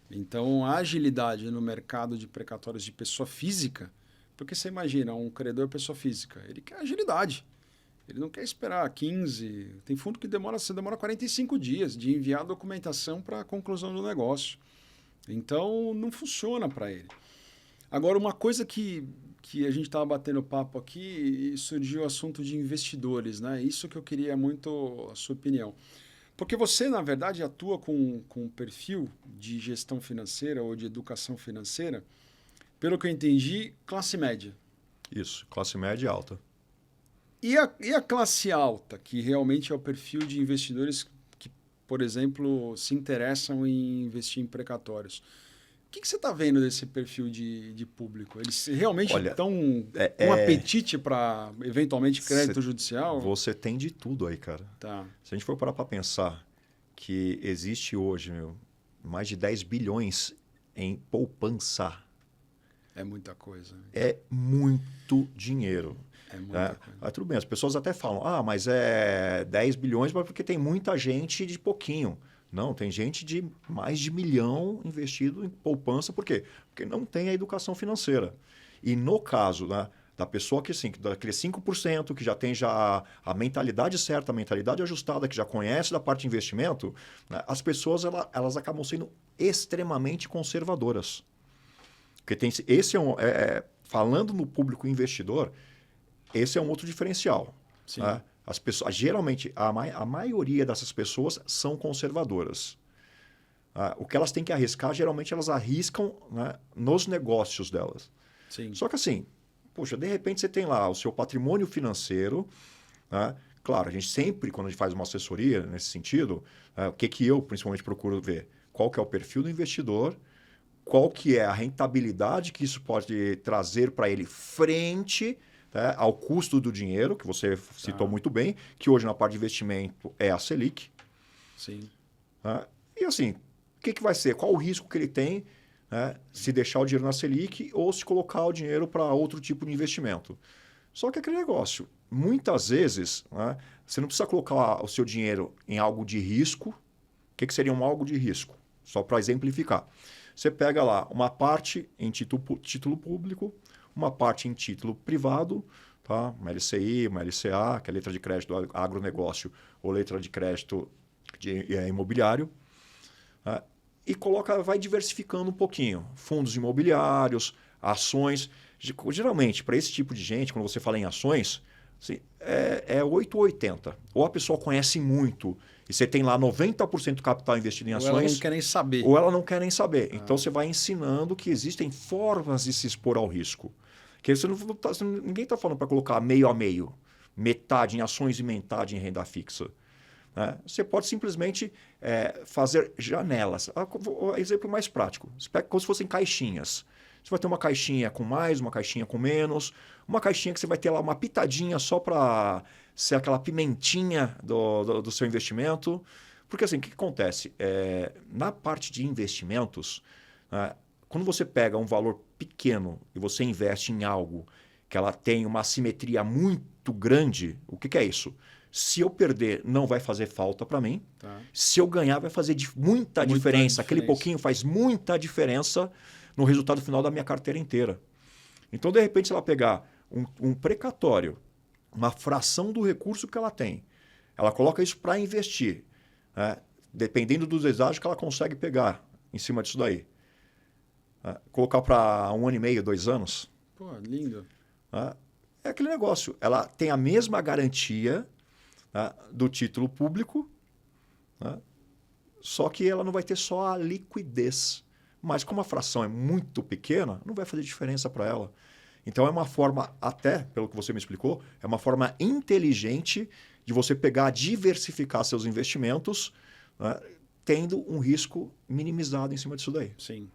Então, a agilidade no mercado de precatórios de pessoa física, porque você imagina, um credor pessoa física, ele quer agilidade. Ele não quer esperar 15... Tem fundo que demora 45 dias de enviar a documentação para a conclusão do negócio. Então, não funciona para ele. Agora, uma coisa que a gente estava batendo papo aqui e surgiu o assunto de investidores, né? Isso que eu queria muito a sua opinião. Porque você, na verdade, atua com um perfil de gestão financeira ou de educação financeira, pelo que eu entendi, classe média. Isso, classe média e alta. E a classe alta, que realmente é o perfil de investidores que, por exemplo, se interessam em investir em precatórios. O que você está vendo desse perfil de público? Eles realmente estão com apetite para, eventualmente, crédito judicial? Você tem de tudo aí, cara. Tá. Se a gente for parar para pensar que existe hoje mais de 10 bilhões em poupança. É muita coisa. É muito dinheiro. É muita coisa. Mas tudo bem, as pessoas até falam, mas é 10 bilhões mas porque tem muita gente de pouquinho. Não, tem gente de mais de 1 milhão investido em poupança. Por quê? Porque não tem a educação financeira. E no caso da pessoa que, assim, daquele 5% que já tem a mentalidade certa, a mentalidade ajustada, que já conhece da parte de investimento, né, as pessoas elas acabam sendo extremamente conservadoras. Porque esse falando no público investidor, esse é um outro diferencial. Sim. Né? As pessoas, geralmente, a maioria dessas pessoas são conservadoras. O que elas têm que arriscar, geralmente elas arriscam, né, nos negócios delas. Sim. Só que assim, poxa, de repente você tem lá o seu patrimônio financeiro. Né? Claro, a gente sempre, quando a gente faz uma assessoria nesse sentido, o que eu principalmente procuro ver? Qual que é o perfil do investidor, qual que é a rentabilidade que isso pode trazer para ele frente ao custo do dinheiro, que você citou muito bem, que hoje na parte de investimento é a Selic. Sim. E assim, o que vai ser? Qual o risco que ele tem, né, se deixar o dinheiro na Selic ou se colocar o dinheiro para outro tipo de investimento? Só que aquele negócio, muitas vezes, né, você não precisa colocar o seu dinheiro em algo de risco. O que seria algo de risco? Só para exemplificar. Você pega lá uma parte em título público, uma parte em título privado, tá? Uma LCI, uma LCA, que é letra de crédito do agronegócio ou letra de crédito imobiliário, tá? E vai diversificando um pouquinho. Fundos imobiliários, ações. Geralmente, para esse tipo de gente, quando você fala em ações, assim, é 8 ou 80. Ou a pessoa conhece muito e você tem lá 90% do capital investido em ações. Ou ela não quer nem saber. Ou ela não quer nem saber. Então, você vai ensinando que existem formas de se expor ao risco. Porque ninguém está falando para colocar meio a meio, metade em ações e metade em renda fixa. Né? Você pode simplesmente fazer janelas. Exemplo mais prático. Você pega como se fossem caixinhas. Você vai ter uma caixinha com mais, uma caixinha com menos, uma caixinha que você vai ter lá uma pitadinha só para ser aquela pimentinha do seu investimento. Porque assim, o que acontece? Na parte de investimentos, né, quando você pega um valor pequeno e você investe em algo que ela tem uma assimetria muito grande, o que é isso? Se eu perder, não vai fazer falta para mim. Tá. Se eu ganhar, vai fazer muita diferença. Aquele pouquinho faz muita diferença no resultado final da minha carteira inteira. Então, de repente, se ela pegar um precatório, uma fração do recurso que ela tem, ela coloca isso para investir, né? Dependendo dos desafios que ela consegue pegar em cima disso daí. Colocar para 1 ano e meio, 2 anos. Pô, lindo. É aquele negócio. Ela tem a mesma garantia do título público, né? Só que ela não vai ter só a liquidez. Mas como a fração é muito pequena, não vai fazer diferença para ela. Então é uma forma, até pelo que você me explicou, é uma forma inteligente de você pegar, diversificar seus investimentos, né, tendo um risco minimizado em cima disso daí. Sim.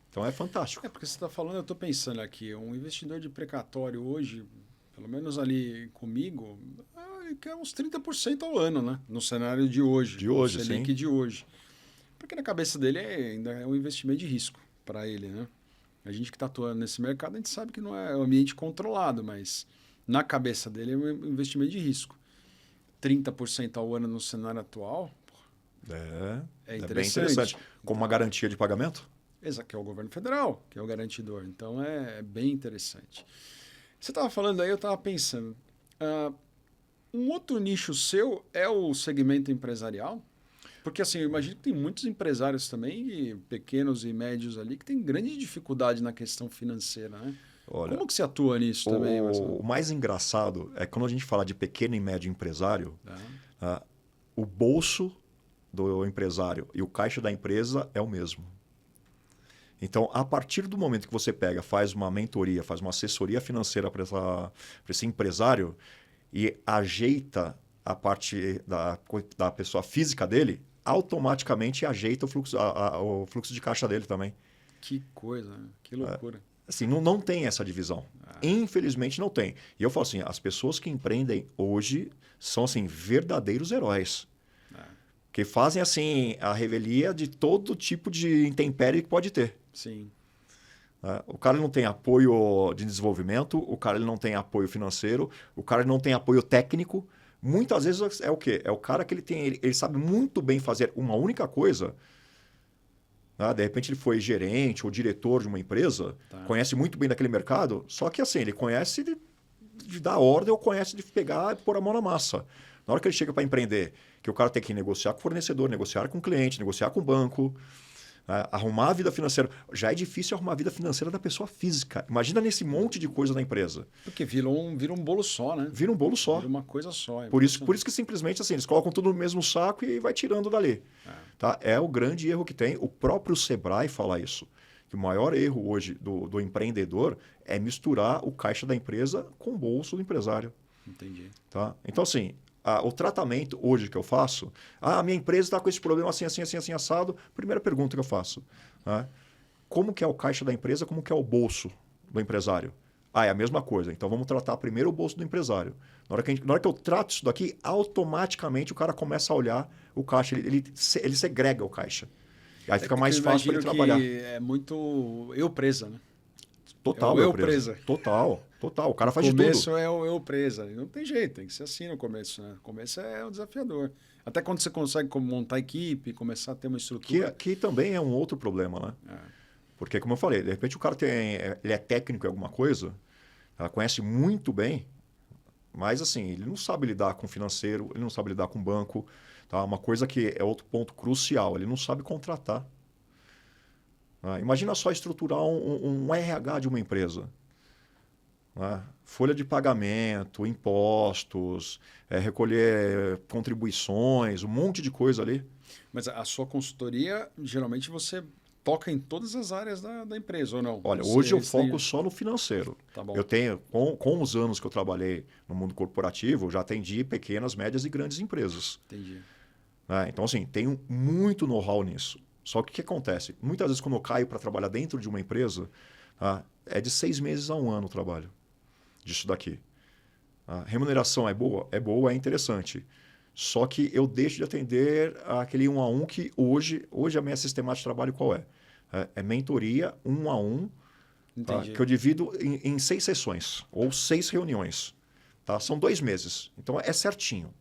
Então é fantástico. Porque você está falando, eu estou pensando aqui, um investidor de precatório hoje, pelo menos ali comigo, ele quer uns 30% ao ano, né? No cenário de hoje. De hoje, o Selic de hoje. Porque na cabeça dele ainda é um investimento de risco para ele, né? A gente que está atuando nesse mercado, a gente sabe que não é um ambiente controlado, mas na cabeça dele é um investimento de risco. 30% ao ano no cenário atual é interessante. Bem interessante. Como uma garantia de pagamento? Exato, que é o governo federal, que é o garantidor. Então é bem interessante. Você estava falando aí, eu estava pensando. Um outro nicho seu é o segmento empresarial? Porque assim, eu imagino que tem muitos empresários também, pequenos e médios ali, que têm grande dificuldade na questão financeira, né? Olha, como que você atua nisso também, Marcelo? O mais engraçado é quando a gente fala de pequeno e médio empresário, o bolso do empresário e o caixa da empresa é o mesmo. Então, a partir do momento que você pega, faz uma mentoria, faz uma assessoria financeira para esse empresário e ajeita a parte da pessoa física dele, automaticamente ajeita o fluxo de caixa dele também. Que coisa, né? Que loucura. Assim, não tem essa divisão. Infelizmente não tem. E eu falo assim, as pessoas que empreendem hoje são assim, verdadeiros heróis. Que fazem assim a revelia de todo tipo de intempérie que pode ter. Sim. O cara não tem apoio de desenvolvimento, o cara ele não tem apoio financeiro, o cara não tem apoio técnico. Muitas vezes é o quê? É o cara que ele sabe muito bem fazer uma única coisa. De repente ele foi gerente ou diretor de uma empresa, conhece muito bem daquele mercado, só que assim, ele conhece de dar ordem ou conhece de pegar e pôr a mão na massa. Na hora que ele chega para empreender, que o cara tem que negociar com o fornecedor, negociar com o cliente, negociar com o banco, arrumar a vida financeira. Já é difícil arrumar a vida financeira da pessoa física. Imagina nesse monte de coisa da empresa. Porque vira um bolo só, né? Vira um bolo só. Vira uma coisa só. Por isso que simplesmente assim, eles colocam tudo no mesmo saco e vai tirando dali. É o grande erro que tem. O próprio Sebrae fala isso. Que o maior erro hoje do empreendedor é misturar o caixa da empresa com o bolso do empresário. Entendi. Então, assim, o tratamento hoje que eu faço, a minha empresa está com esse problema assim, assim, assim, assim, assado. Primeira pergunta que eu faço. Como que é o caixa da empresa, como que é o bolso do empresário? É a mesma coisa. Então, vamos tratar primeiro o bolso do empresário. Na hora que eu trato isso daqui, automaticamente o cara começa a olhar o caixa. Ele segrega o caixa. E aí fica mais fácil para ele trabalhar. É muito eu presa, né? Total, eu presa. Total. O cara faz de tudo. O começo é o eu presa. Não tem jeito, tem que ser assim no começo, né? O começo é o desafiador. Até quando você consegue montar equipe, começar a ter uma estrutura. Que também é um outro problema, né? Porque, como eu falei, de repente o cara ele é técnico em alguma coisa, ela conhece muito bem, mas assim, ele não sabe lidar com financeiro, ele não sabe lidar com banco. Uma coisa que é outro ponto crucial, ele não sabe contratar. Imagina só estruturar um RH de uma empresa. Folha de pagamento, impostos, recolher contribuições, um monte de coisa ali. Mas a sua consultoria, geralmente você toca em todas as áreas da empresa, ou não? Olha, Você- hoje eu eles têm- foco só no financeiro. Tá bom. Eu tenho, com os anos que eu trabalhei no mundo corporativo, eu já atendi pequenas, médias e grandes empresas. Entendi. Né? Então, assim, tenho muito know-how nisso. Só que o que acontece? Muitas vezes, quando eu caio para trabalhar dentro de uma empresa, tá? É de 6 meses a 1 ano o trabalho disso daqui. A remuneração é boa? É boa, é interessante. Só que eu deixo de atender aquele 1 a 1 que hoje a minha sistemática de trabalho qual é? É mentoria 1 a 1, tá? Entendi. Que eu divido em 6 sessões ou 6 reuniões. Tá? São 2 meses. Então é certinho.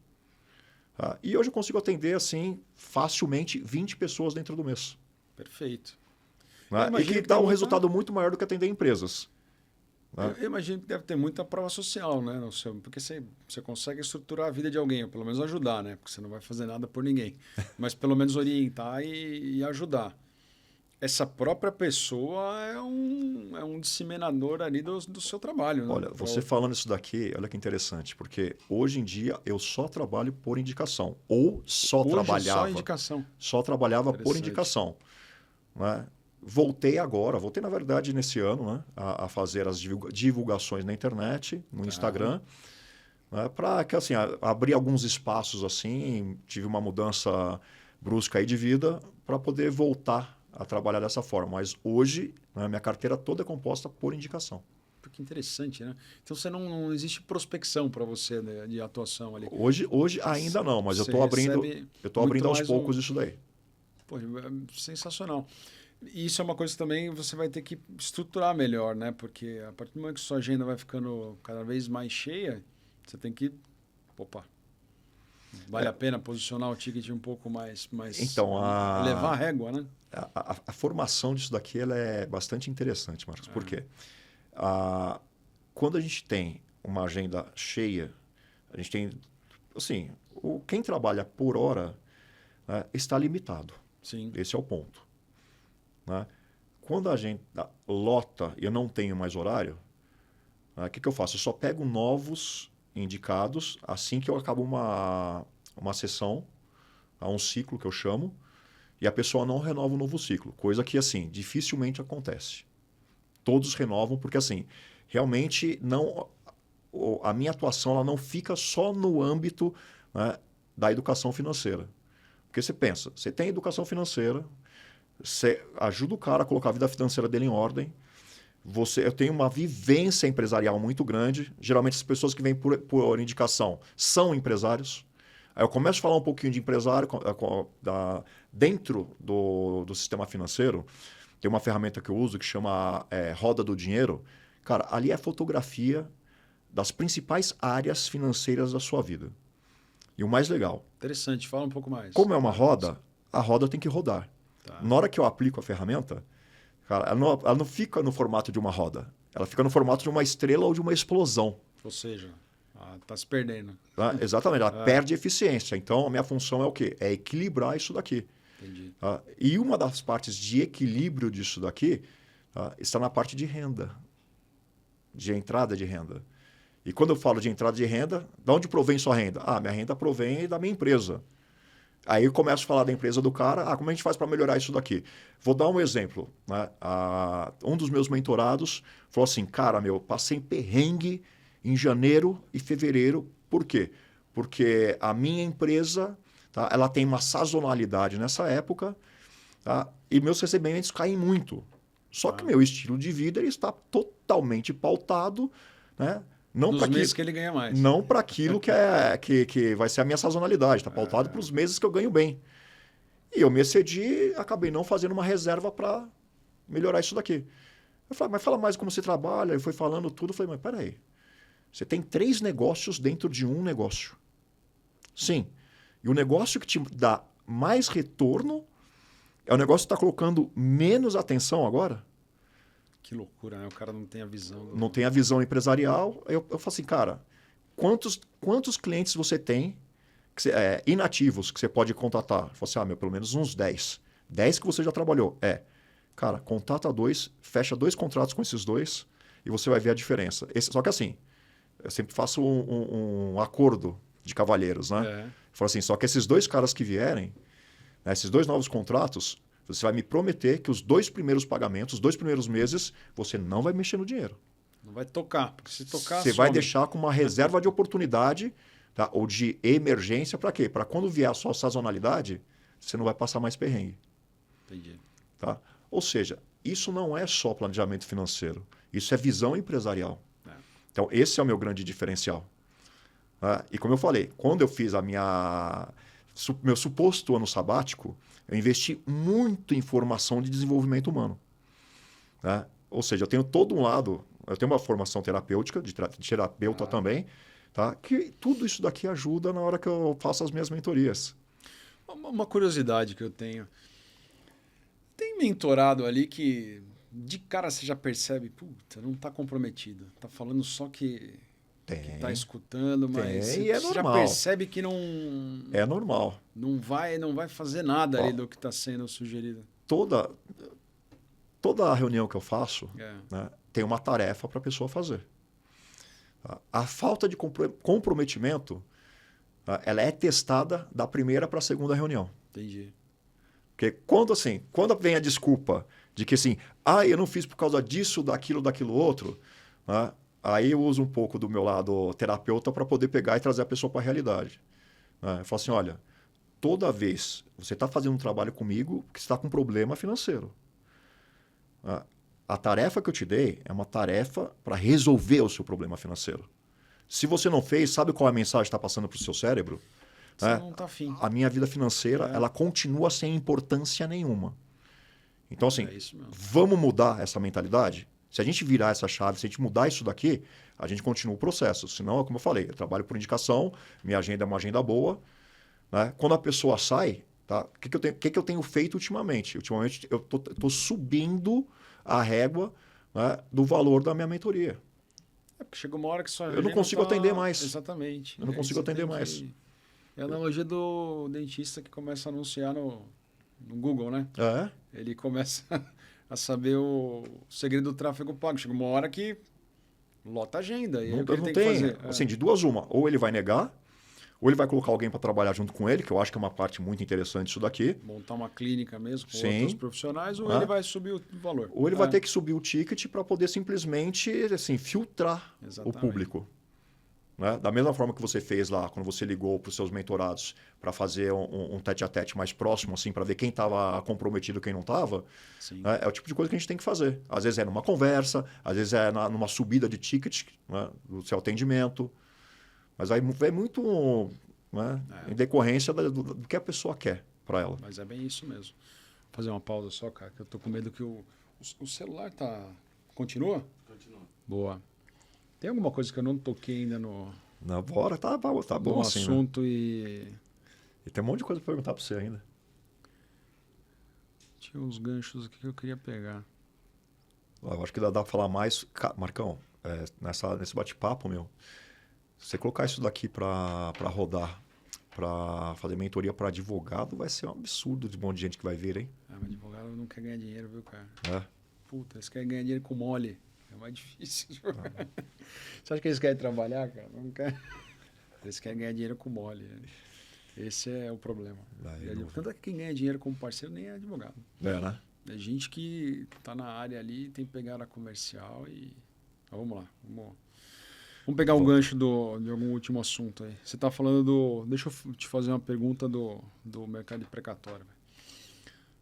Tá? E hoje eu consigo atender assim facilmente 20 pessoas dentro do mês. Perfeito. Né? Eu E imagino que que dá tem um muita- resultado muito maior do que atender empresas. Né? Eu imagino que deve ter muita prova social, né? Porque você consegue estruturar a vida de alguém, ou pelo menos ajudar, né? Porque você não vai fazer nada por ninguém. Mas pelo menos orientar e ajudar. Essa própria pessoa é um disseminador ali do seu trabalho, né? Olha, você falando isso daqui, olha que interessante, porque hoje em dia eu só trabalho por indicação. Ou só Hoje trabalhava. só indicação. Só trabalhava por Interessante. indicação. Né? Voltei na verdade nesse ano, né? A fazer as divulgações na internet, no Instagram, né? Para que assim, abrir alguns espaços assim, tive uma mudança brusca aí de vida para poder voltar a trabalhar dessa forma. Mas hoje, né, minha carteira toda é composta por indicação. Que interessante, né? Então você não existe prospecção para você, né, de atuação ali. Hoje ainda não, mas eu Você estou abrindo, recebe eu tô abrindo muito aos mais poucos isso daí. Pô, é sensacional. E isso é uma coisa que também você vai ter que estruturar melhor, né? Porque a partir do momento que sua agenda vai ficando cada vez mais cheia, você tem que, opa, vale a pena posicionar o ticket um pouco mais Então, levar a régua, né? A formação disso daqui ela é bastante interessante, Marcos. Por quê? Quando a gente tem uma agenda cheia, a gente tem, assim, quem trabalha por hora, né, está limitado. Sim. Esse é o ponto. Né? Quando a gente lota e eu não tenho mais horário, o que eu faço? Eu só pego novos indicados assim que eu acabo uma sessão, um ciclo que eu chamo, e a pessoa não renova o novo ciclo. Coisa que, assim, dificilmente acontece. Todos renovam porque, assim, realmente a minha atuação ela não fica só no âmbito, né, da educação financeira. Porque você pensa, você tem educação financeira, você ajuda o cara a colocar a vida financeira dele em ordem, eu tenho uma vivência empresarial muito grande. Geralmente as pessoas que vêm por indicação são empresários. Aí eu começo a falar um pouquinho de empresário dentro do sistema financeiro. Tem uma ferramenta que eu uso que chama Roda do Dinheiro. Cara, ali é fotografia das principais áreas financeiras da sua vida. E o mais legal. Interessante, fala um pouco mais. Como é uma roda, a roda tem que rodar. Tá. Na hora que eu aplico a ferramenta, cara, ela não fica no formato de uma roda. Ela fica no formato de uma estrela ou de uma explosão. Ou seja, tá se perdendo. Tá? Exatamente, ela perde eficiência. Então, a minha função é o quê? É equilibrar isso daqui. Entendi. Tá? E uma das partes de equilíbrio disso daqui está na parte de renda, de entrada de renda. E quando eu falo de entrada de renda, de onde provém sua renda? Minha renda provém da minha empresa. Aí eu começo a falar da empresa do cara, como a gente faz para melhorar isso daqui? Vou dar um exemplo. Né? Um dos meus mentorados falou assim, cara, passei perrengue em janeiro e fevereiro. Por quê? Porque a minha empresa, tá, ela tem uma sazonalidade nessa época, tá, e meus recebimentos caem muito. Só que meu estilo de vida ele está totalmente pautado, né? Não Nos para meses que ele ganha mais. Não para aquilo que vai ser a minha sazonalidade. Está pautado para os meses que eu ganho bem. E eu me excedi, acabei não fazendo uma reserva para melhorar isso daqui. Eu falei, mas fala mais como você trabalha. Ele foi falando tudo. Eu falei, mas peraí. Você tem 3 negócios dentro de um negócio. Sim. E o negócio que te dá mais retorno é o negócio que está colocando menos atenção agora. Que loucura, né? O cara não tem a visão. Não tem a visão empresarial. Eu falo assim, cara, quantos clientes você tem inativos que você pode contatar? Eu falo assim, pelo menos uns 10. 10 que você já trabalhou. Cara, contata 2, fecha 2 contratos com esses 2 e você vai ver a diferença. Só que assim, eu sempre faço um acordo de cavalheiros, né? Eu falo assim, só que esses 2 caras que vierem, né, esses 2 novos contratos, Você vai me prometer que os 2 primeiros pagamentos, os 2 primeiros meses, você não vai mexer no dinheiro. Não vai tocar, porque se tocar, Você vai some. deixar com uma reserva de oportunidade, tá? Ou de emergência, para quê? Para quando vier a sua sazonalidade, você não vai passar mais perrengue. Entendi. Tá? Ou seja, isso não é só planejamento financeiro, isso é visão empresarial. É. Então, esse é o meu grande diferencial. Tá? E como eu falei, quando eu fiz meu suposto ano sabático, eu investi muito em formação de desenvolvimento humano. Tá? Ou seja, eu tenho todo um lado, eu tenho uma formação terapêutica, de terapeuta também, tá? Que tudo isso daqui ajuda na hora que eu faço as minhas mentorias. Uma curiosidade que eu tenho. Tem mentorado ali que de cara você já percebe, puta, não está comprometido. Está falando só que está escutando, mas e é você já normal. percebe que não... É normal. Não vai fazer nada ali do que está sendo sugerido. Toda reunião que eu faço, né, tem uma tarefa para a pessoa fazer. Tá? A falta de comprometimento, tá, ela é testada da primeira para a segunda reunião. Entendi. Porque quando vem a desculpa de que assim, eu não fiz por causa disso, daquilo outro, né, aí eu uso um pouco do meu lado terapeuta para poder pegar e trazer a pessoa para a realidade. Né? Eu falo assim, olha, toda vez você está fazendo um trabalho comigo que está com um problema financeiro. A tarefa que eu te dei é uma tarefa para resolver o seu problema financeiro. Se você não fez, sabe qual é a mensagem que está passando para o seu cérebro? Você não está afim. A minha vida financeira ela continua sem importância nenhuma. Então, assim, vamos mudar essa mentalidade? Se a gente virar essa chave, se a gente mudar isso daqui, a gente continua o processo. Senão, como eu falei, eu trabalho por indicação, minha agenda é uma agenda boa. Né? Quando a pessoa sai, tá? O que eu tenho feito ultimamente? Ultimamente, eu estou subindo a régua, né, do valor da minha mentoria. É porque chega uma hora que só eu não consigo atender mais. Exatamente. Eu não consigo atender mais. É a analogia do dentista que começa a anunciar no Google, né? Ele começa a saber o segredo do tráfego pago. Chega uma hora que lota a agenda. E não, aí o que ele não tem que fazer? Assim, de duas uma. Ou ele vai negar, ou ele vai colocar alguém para trabalhar junto com ele, que eu acho que é uma parte muito interessante disso daqui. Montar uma clínica mesmo com outros profissionais, ou ele vai subir o valor. Ou ele vai ter que subir o ticket para poder simplesmente assim, filtrar o público. Né? Da mesma forma que você fez lá, quando você ligou para os seus mentorados para fazer um tete-a-tete mais próximo, assim, para ver quem estava comprometido e quem não estava, né? É o tipo de coisa que a gente tem que fazer. Às vezes é numa conversa, às vezes é numa subida de ticket, né, do seu atendimento. Mas aí é muito, né, em decorrência do que a pessoa quer para ela. Mas é bem isso mesmo. Vou fazer uma pausa só, cara, que eu tô com medo que o celular tá... Continua? Continua. Boa. Tem alguma coisa que eu não toquei ainda no... Na bora, tá bom assim, assunto, né? E tem um monte de coisa para perguntar para você ainda. Tinha uns ganchos aqui que eu queria pegar. Eu acho que dá para falar mais... Marcão, nesse bate-papo, meu... Se você colocar isso daqui para rodar, para fazer mentoria para advogado, vai ser um absurdo de um monte de gente que vai vir, hein? Mas advogado não quer ganhar dinheiro, viu, cara? Puta, eles querem ganhar dinheiro com mole. É mais difícil. Você acha que eles querem trabalhar, cara? Não quer. Eles querem ganhar dinheiro com mole. Né? Esse é o problema. Tanto é que quem ganha dinheiro como parceiro nem é advogado. Né? É gente que está na área ali, tem pegada comercial e... Vamos lá, Vamos pegar um gancho de algum último assunto aí. Você está falando do... Deixa eu te fazer uma pergunta do mercado de precatório.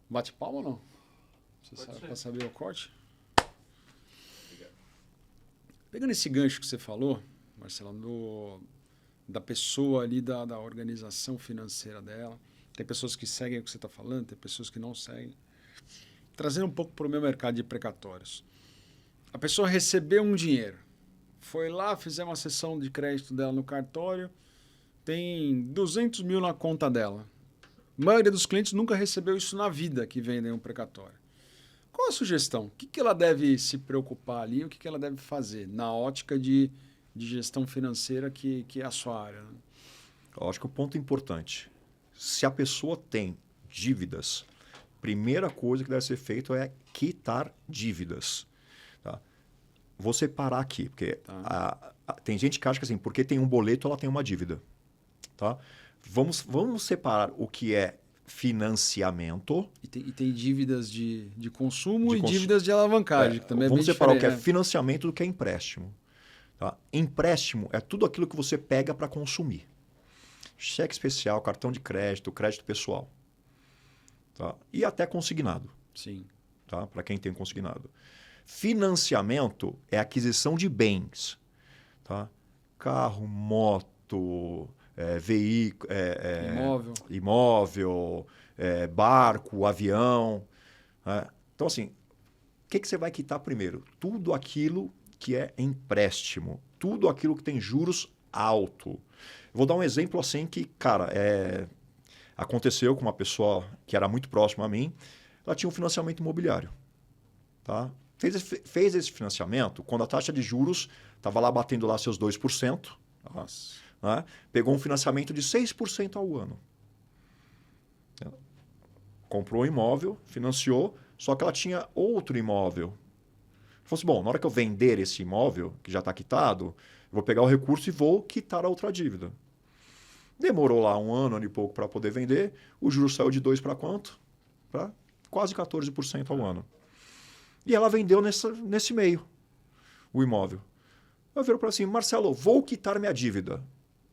Bate palma ou não? Você sabe para saber o corte? Obrigado. Pegando esse gancho que você falou, Marcelo, da pessoa ali, da organização financeira dela. Tem pessoas que seguem o que você está falando, tem pessoas que não seguem. Trazendo um pouco para o meu mercado de precatórios. A pessoa recebeu um dinheiro. Foi lá, fizemos uma sessão de crédito dela no cartório, tem 200 mil na conta dela. A maioria dos clientes nunca recebeu isso na vida que vendem um precatório. Qual a sugestão? O que ela deve se preocupar ali? O que ela deve fazer na ótica de gestão financeira que é a sua área? Né? Eu acho que o ponto importante, se a pessoa tem dívidas, primeira coisa que deve ser feito é quitar dívidas. Tá? Vou separar aqui, porque tem gente que acha que assim, porque tem um boleto, ela tem uma dívida. Tá? Vamos separar o que é financiamento. E tem dívidas de consumo De e cons- dívidas de alavancagem, que também é Vamos bem separar o que é diferente. financiamento do que é empréstimo. Tá? Empréstimo é tudo aquilo que você pega para consumir. Cheque especial, cartão de crédito, crédito pessoal. Tá? E até consignado, Sim. tá? Para quem tem consignado. Financiamento é aquisição de bens. Tá? Carro, moto, veículo, Imóvel. imóvel, barco, avião. Né? Então, assim, o que você vai quitar primeiro? Tudo aquilo que é empréstimo. Tudo aquilo que tem juros alto. Eu vou dar um exemplo assim que, cara, aconteceu com uma pessoa que era muito próxima a mim. Ela tinha um financiamento imobiliário. Tá? Fez esse financiamento quando a taxa de juros estava lá batendo lá seus 2%. Nossa. Né? Pegou um financiamento de 6% ao ano. Comprou um imóvel, financiou, só que ela tinha outro imóvel. Falou assim, bom, na hora que eu vender esse imóvel, que já está quitado, eu vou pegar o recurso e vou quitar a outra dívida. Demorou lá um ano e pouco para poder vender. O juro saiu de 2 para quanto? Para quase 14% ao ano. E ela vendeu nesse meio o imóvel. Eu virou para assim, Marcelo, vou quitar minha dívida.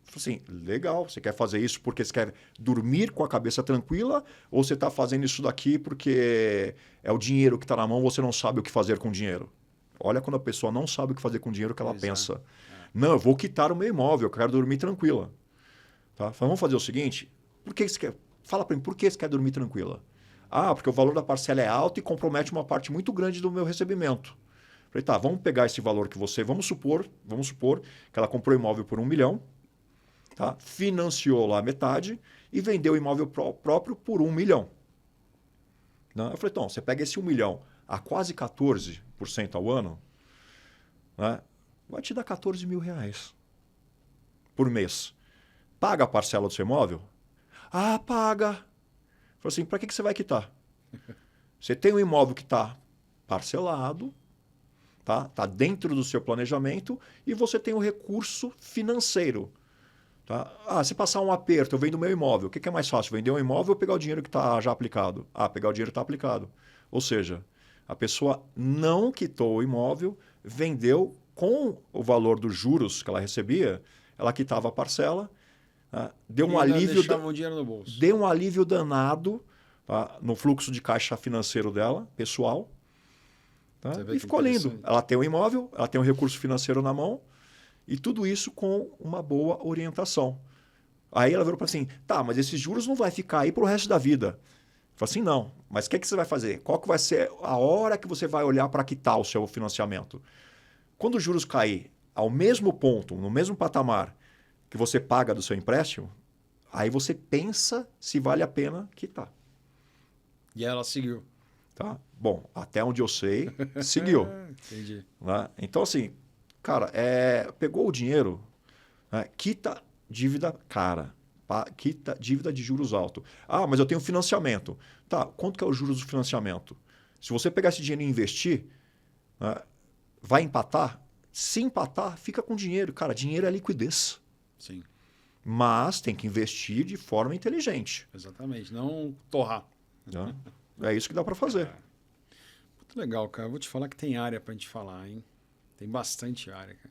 Eu falei assim, legal, você quer fazer isso porque você quer dormir com a cabeça tranquila ou você está fazendo isso daqui porque é o dinheiro que está na mão, você não sabe o que fazer com o dinheiro? Olha quando a pessoa não sabe o que fazer com o dinheiro que ela pensa. Não, eu vou quitar o meu imóvel, eu quero dormir tranquila. Tá? Falei, vamos fazer o seguinte, por que você quer? Fala para mim, por que você quer dormir tranquila? Ah, porque o valor da parcela é alto e compromete uma parte muito grande do meu recebimento. Falei, tá, vamos pegar esse valor que você... Vamos supor que ela comprou o imóvel por 1 milhão, tá? Financiou lá metade e vendeu o imóvel próprio por 1 milhão. Né? Eu falei, então, você pega esse 1 milhão a quase 14% ao ano, né? Vai te dar 14 mil reais por mês. Paga a parcela do seu imóvel? Ah, paga. Falei assim, para que você vai quitar? Você tem um imóvel que está parcelado, tá dentro do seu planejamento e você tem um recurso financeiro. Tá? Ah, se passar um aperto, eu vendo meu imóvel. O que é mais fácil? Vender um imóvel ou pegar o dinheiro que está já aplicado? Ah, pegar o dinheiro que está aplicado. Ou seja, a pessoa não quitou o imóvel, vendeu com o valor dos juros que ela recebia, ela quitava a parcela, tá? Deu um alívio, deixava o dinheiro no bolso. deu um alívio danado, tá? No fluxo de caixa financeiro dela, pessoal. Tá? E ficou lindo. Ela tem um imóvel, ela tem um recurso financeiro na mão, e tudo isso com uma boa orientação. Aí ela virou para assim, tá, mas esses juros não vai ficar aí para o resto da vida. Eu falei assim, não. Mas o que você vai fazer? Qual que vai ser a hora que você vai olhar para quitar o seu financiamento? Quando os juros cair ao mesmo ponto, no mesmo patamar que você paga do seu empréstimo, aí você pensa se vale a pena quitar. E ela seguiu. Tá? Bom, até onde eu sei, seguiu. Entendi. Né? Então, assim, cara, pegou o dinheiro, né? Quita dívida cara, quita dívida de juros alto. Ah, mas eu tenho financiamento. Tá, quanto que é o juros do financiamento? Se você pegar esse dinheiro e investir, né, vai empatar? Se empatar, fica com dinheiro. Cara, dinheiro é liquidez. Sim. Mas tem que investir de forma inteligente. Exatamente, não torrar. Né? É isso que dá para fazer. Muito legal, cara. Eu vou te falar que tem área pra gente falar, hein? Tem bastante área, cara.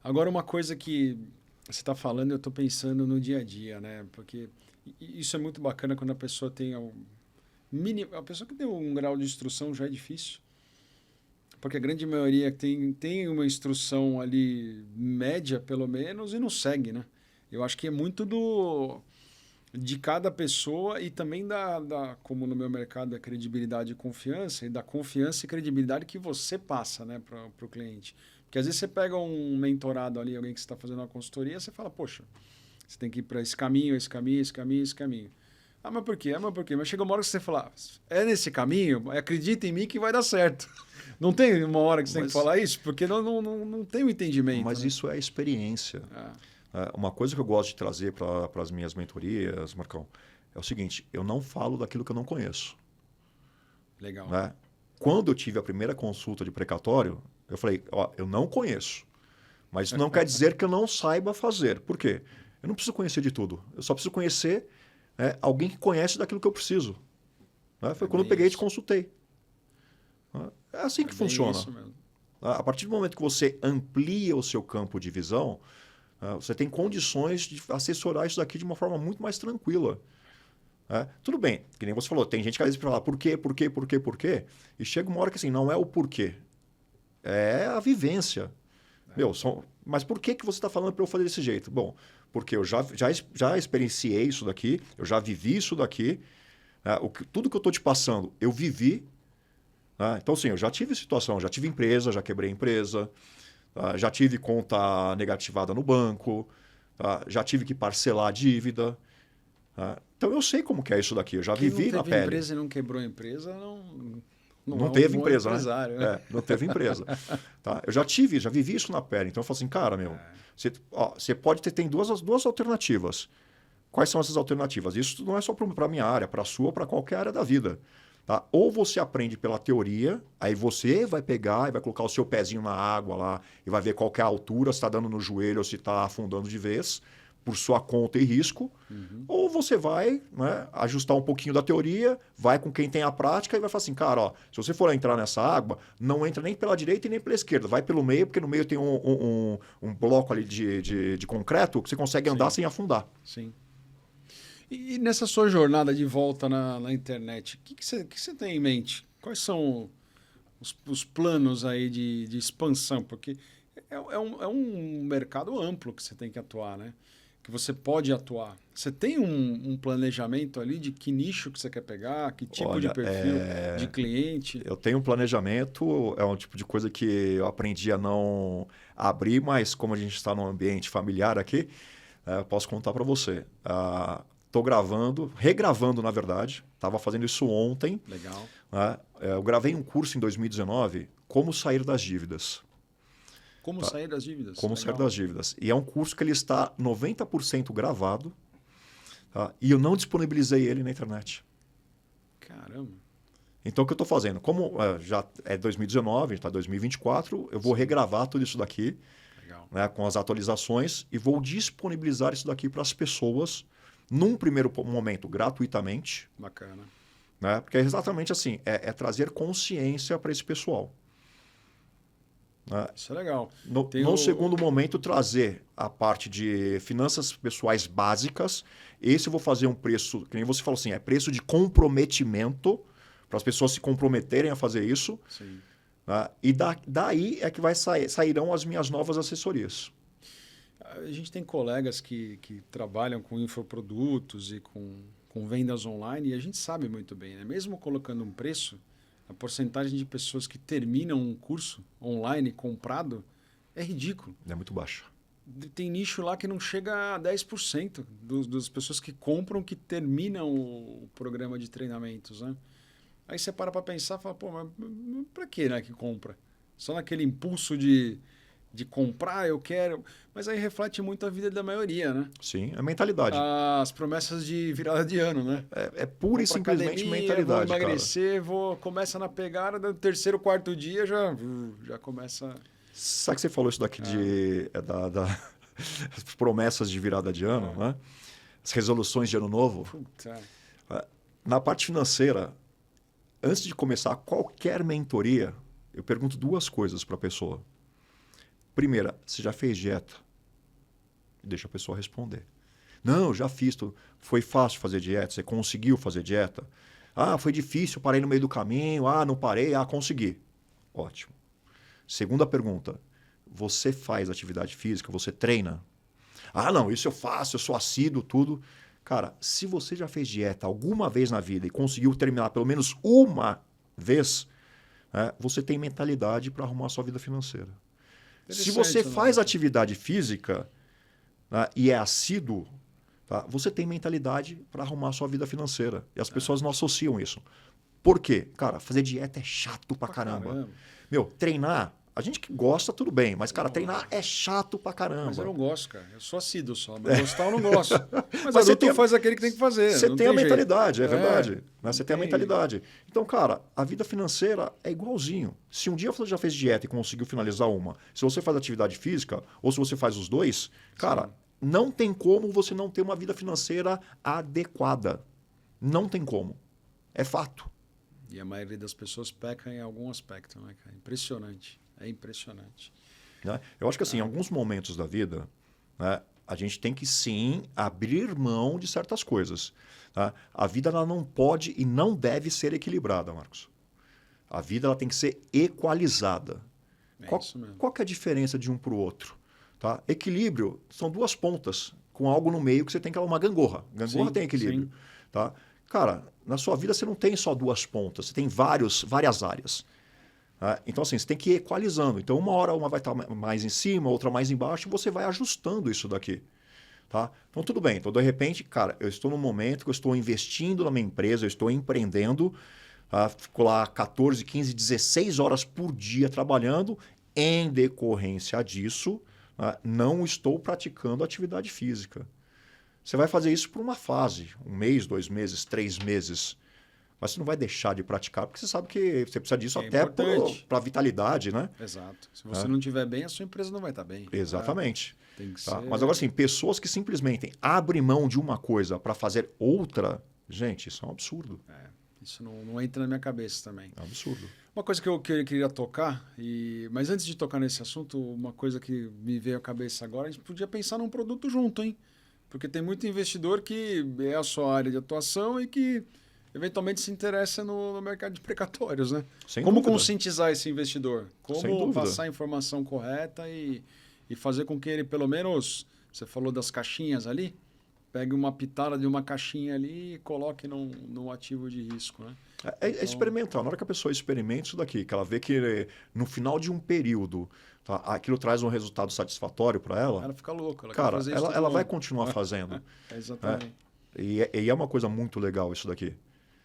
Agora, uma coisa que você está falando, eu estou pensando no dia a dia, né? Porque isso é muito bacana quando a pessoa tem a pessoa que tem um grau de instrução já é difícil. Porque a grande maioria tem uma instrução ali média, pelo menos, e não segue, né? Eu acho que é muito de cada pessoa e também como no meu mercado é credibilidade e confiança, e da confiança e credibilidade que você passa, né, para o cliente. Porque às vezes você pega um mentorado ali, alguém que está fazendo uma consultoria, você fala, poxa, você tem que ir para esse caminho, esse caminho, esse caminho, esse caminho. Ah, mas por quê? Ah, mas por quê? Mas chega uma hora que você fala, é nesse caminho? Acredita em mim que vai dar certo. Não tem uma hora que você tem que falar isso? Porque não tem o entendimento. Mas né? isso é experiência. Uma coisa que eu gosto de trazer para as minhas mentorias, Marcão, é o seguinte, eu não falo daquilo que eu não conheço. Legal. Né? Quando eu tive a primeira consulta de precatório, eu falei, ó, eu não conheço, mas isso não quer dizer que eu não saiba fazer. Por quê? Eu não preciso conhecer de tudo. Eu só preciso conhecer alguém que conhece daquilo que eu preciso. Né? Foi quando eu peguei e te consultei. É assim que funciona. Isso mesmo. A partir do momento que você amplia o seu campo de visão, você tem condições de assessorar isso daqui de uma forma muito mais tranquila. Tudo bem, que nem você falou, tem gente que às vezes fala por quê? E chega uma hora que assim, não é o porquê, é a vivência. Mas por que você está falando para eu fazer desse jeito? Bom, porque eu já experienciei isso daqui, eu já vivi isso daqui, tudo que eu estou te passando, eu vivi. Então, sim, eu já tive situação, já tive empresa, já quebrei empresa, já tive conta negativada no banco, já tive que parcelar a dívida. Então, eu sei como que é isso daqui, eu já vivi na pele. Quem não teve empresa e não quebrou a empresa, não teve é um empresa, bom empresário, né? Não teve empresa. Eu já vivi isso na pele. Então, eu falo assim, cara, você pode ter duas alternativas. Quais são essas alternativas? Isso não é só para a minha área, para a sua, para qualquer área da vida. Ou você aprende pela teoria, aí você vai pegar e vai colocar o seu pezinho na água lá e vai ver qual que é a altura, se está dando no joelho ou se está afundando de vez, por sua conta e risco. Ou você vai, né, ajustar um pouquinho da teoria, vai com quem tem a prática e vai falar assim, cara, se você for entrar nessa água, não entra nem pela direita e nem pela esquerda, vai pelo meio, porque no meio tem um bloco ali de concreto que você consegue andar sem afundar. Sim. E nessa sua jornada de volta na internet, o que você tem em mente? Quais são os planos aí de expansão? Porque é um mercado amplo que você tem que atuar, né? Que você pode atuar. Você tem um planejamento ali de que nicho que você quer pegar, que tipo de perfil de cliente? Eu tenho um planejamento, é um tipo de coisa que eu aprendi a não abrir, mas como a gente está num ambiente familiar aqui, eu posso contar para você. Estou regravando, na verdade. Estava fazendo isso ontem. Legal. Eu gravei um curso em 2019, Como Sair das Dívidas. Como sair das dívidas? Como Legal. sair das dívidas. E é um curso que ele está 90% gravado, e eu não disponibilizei ele na internet. Caramba. Então, o que eu estou fazendo? Como já é 2019, está 2024, eu vou regravar tudo isso daqui, né, com as atualizações e vou disponibilizar isso daqui para as pessoas num primeiro momento gratuitamente. Bacana. Né, porque é exatamente assim, é trazer consciência para esse pessoal. Isso é legal. No segundo momento, trazer a parte de finanças pessoais básicas. Esse eu vou fazer um preço, que nem você falou assim, é preço de comprometimento, para as pessoas se comprometerem a fazer isso. Sim. E daí é que sairão as minhas novas assessorias. A gente tem colegas que trabalham com infoprodutos e com vendas online e a gente sabe muito bem, né? Mesmo colocando um preço, a porcentagem de pessoas que terminam um curso online comprado é ridículo. É muito baixa. Tem nicho lá que não chega a 10% das pessoas que compram que terminam o programa de treinamentos, né? Aí você para pensar e fala, pô, mas para que, né, que compra? Só naquele impulso de comprar, eu quero... Mas aí reflete muito a vida da maioria, né? Sim, é mentalidade. As promessas de virada de ano, né? É pura e simplesmente mentalidade, vou emagrecer, começa na pegada, no terceiro, quarto dia já começa... Sabe que você falou isso daqui das promessas de virada de ano, né? As resoluções de ano novo. Puta. Na parte financeira, antes de começar qualquer mentoria, eu pergunto duas coisas para a pessoa. Primeira, você já fez dieta? Deixa a pessoa responder. Não, já fiz. Foi fácil fazer dieta? Você conseguiu fazer dieta? Foi difícil, parei no meio do caminho. Não parei. Consegui. Ótimo. Segunda pergunta. Você faz atividade física? Você treina? Não, isso eu faço, eu sou assíduo, tudo. Cara, se você já fez dieta alguma vez na vida e conseguiu terminar pelo menos uma vez, você tem mentalidade para arrumar a sua vida financeira. Se você faz atividade física, né, e é assíduo, você tem mentalidade para arrumar a sua vida financeira. E as pessoas não associam isso. Por quê? Cara, fazer dieta é chato pra caramba. Treinar, a gente que gosta, tudo bem. Mas, cara, treinar é chato pra caramba. Mas eu não gosto, cara. Eu sou assíduo só. Mas gostar eu não gosto. Mas adulto faz aquele que tem que fazer. Você tem a mentalidade, jeito. É verdade. Né? Você tem a mentalidade. Então, cara, a vida financeira é igualzinho. Se um dia você já fez dieta e conseguiu finalizar uma, se você faz atividade física, ou se você faz os dois, cara, não tem como você não ter uma vida financeira adequada. Não tem como. É fato. E a maioria das pessoas peca em algum aspecto, né, cara? Impressionante. É impressionante. Né? Eu acho que assim, em alguns momentos da vida, né, a gente tem que sim abrir mão de certas coisas. Tá? A vida ela não pode e não deve ser equilibrada, Marcos. A vida ela tem que ser equalizada. É isso mesmo. Qual que é a diferença de um para o outro? Tá? Equilíbrio são duas pontas com algo no meio que você tem que uma gangorra. Gangorra Sim, tem equilíbrio. sim. Tá? Cara, na sua vida você não tem só duas pontas, você tem várias áreas. Tá? Então, assim, você tem que ir equalizando. Então, uma hora uma vai estar mais em cima, outra mais embaixo, e você vai ajustando isso daqui. Tá? Então, tudo bem. Então, de repente, cara, eu estou num momento que eu estou investindo na minha empresa, eu estou empreendendo, fico lá 14, 15, 16 horas por dia trabalhando. Em decorrência disso, não estou praticando atividade física. Você vai fazer isso por uma fase, 1 mês, 2 meses, 3 meses. Mas você não vai deixar de praticar, porque você sabe que você precisa disso até para a vitalidade, né? Exato. Se você não estiver bem, a sua empresa não vai estar bem. Exatamente. Tem que Tá? ser... Mas agora, assim, pessoas que simplesmente abrem mão de uma coisa para fazer outra, gente, isso é um absurdo. Isso não entra na minha cabeça também. É um absurdo. Uma coisa que eu queria tocar, mas antes de tocar nesse assunto, uma coisa que me veio à cabeça agora, a gente podia pensar num produto junto, hein? Porque tem muito investidor que é a sua área de atuação e que eventualmente se interessa no mercado de precatórios, né? Sem Como dúvida. conscientizar esse investidor? Sem Como dúvida. passar a informação correta e fazer com que ele, pelo menos, você falou das caixinhas ali, pegue uma pitada de uma caixinha ali e coloque num ativo de risco, né? É experimentar. Na hora que a pessoa experimenta isso daqui, que ela vê que no final de um período, tá, aquilo traz um resultado satisfatório para ela, Ela fica louca. Ela quer cara, fazer isso ela vai continuar fazendo. Exatamente. E é uma coisa muito legal isso daqui.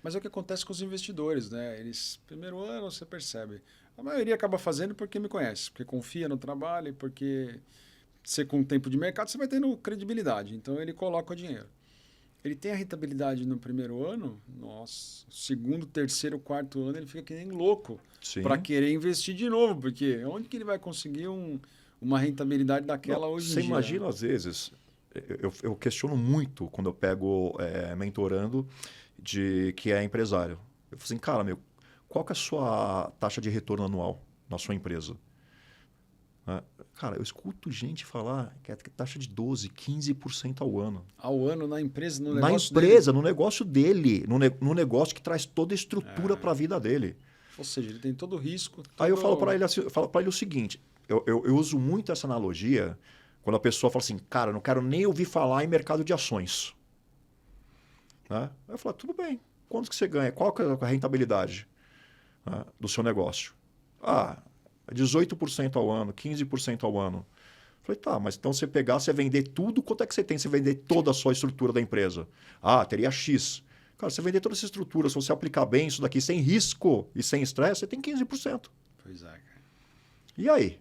Mas é o que acontece com os investidores, né? Eles, primeiro ano, você percebe. A maioria acaba fazendo porque me conhece, porque confia no trabalho, porque você com o tempo de mercado, você vai tendo credibilidade. Então, ele coloca o dinheiro. Ele tem a rentabilidade no primeiro ano, nossa, segundo, terceiro, quarto ano, ele fica que nem louco para querer investir de novo, porque onde que ele vai conseguir uma rentabilidade daquela hoje em dia? Você imagina, às vezes, eu questiono muito quando eu pego mentorando de que é empresário. Eu falo assim, cara, qual que é a sua taxa de retorno anual na sua empresa? Cara, eu escuto gente falar que é taxa de 12%, 15% ao ano. Ao ano na empresa, no na negócio empresa, dele. No negócio dele, no negócio que traz toda a estrutura para a vida dele. Ou seja, ele tem todo o risco. Aí eu falo para ele, o seguinte, eu uso muito essa analogia quando a pessoa fala assim, cara, eu não quero nem ouvir falar em mercado de ações. Né? Aí eu falo, tudo bem, quanto que você ganha? Qual que é a rentabilidade do seu negócio? 18% ao ano, 15% ao ano. Falei, tá, mas então você pegar, você vender tudo, quanto é que você tem se vender toda a sua estrutura da empresa? Teria X. Cara, você vender toda essa estrutura, se você aplicar bem isso daqui sem risco e sem estresse, você tem 15%. Pois é, cara. E aí?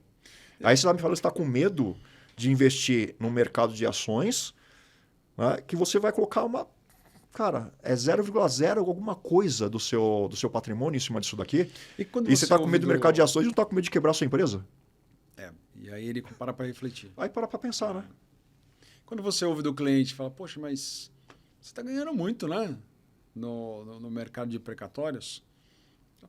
Aí você vai me falar que você está com medo de investir no mercado de ações, né, que você vai colocar Cara, é 0,0 alguma coisa do seu patrimônio em cima disso daqui. E você está com medo do mercado de ações e não está com medo de quebrar a sua empresa? E aí ele para para refletir. Aí para pensar, né? Quando você ouve do cliente e fala, poxa, mas você está ganhando muito, né? No mercado de precatórios.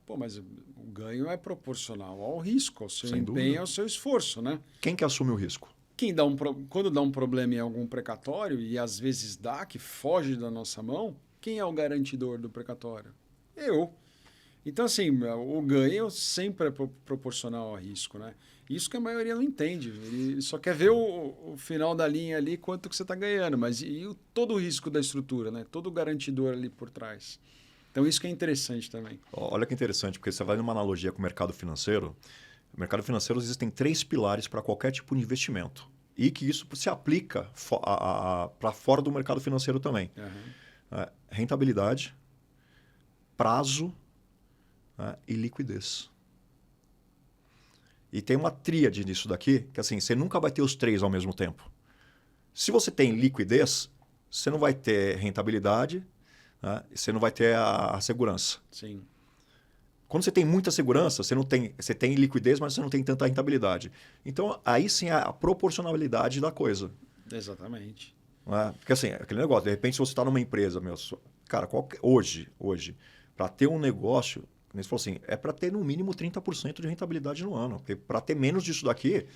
Pô, mas o ganho é proporcional ao risco, ao seu empenho, ao seu esforço, né? Quem que assume o risco? Quando dá um problema em algum precatório, e às vezes dá, que foge da nossa mão, quem é o garantidor do precatório? Eu. Então, assim, o ganho sempre é proporcional ao risco, né? Isso que a maioria não entende. Ele só quer ver o final da linha ali, quanto que você está ganhando, mas todo o risco da estrutura, né? Todo o garantidor ali por trás. Então, isso que é interessante também. Olha que interessante, porque você vai numa analogia com o mercado financeiro. No mercado financeiro existem 3 pilares para qualquer tipo de investimento. E que isso se aplica para fora do mercado financeiro também. Rentabilidade, prazo e liquidez. E tem uma tríade nisso daqui, que assim, você nunca vai ter os 3 ao mesmo tempo. Se você tem liquidez, você não vai ter rentabilidade, você não vai ter a segurança. Sim. Quando você tem muita segurança, você tem liquidez, mas você não tem tanta rentabilidade. Então, aí sim é a proporcionalidade da coisa. Exatamente. Né? Porque assim, aquele negócio, de repente, se você está numa empresa, cara, hoje, para ter um negócio, como você falou assim, é para ter no mínimo 30% de rentabilidade no ano. Porque para ter menos disso daqui,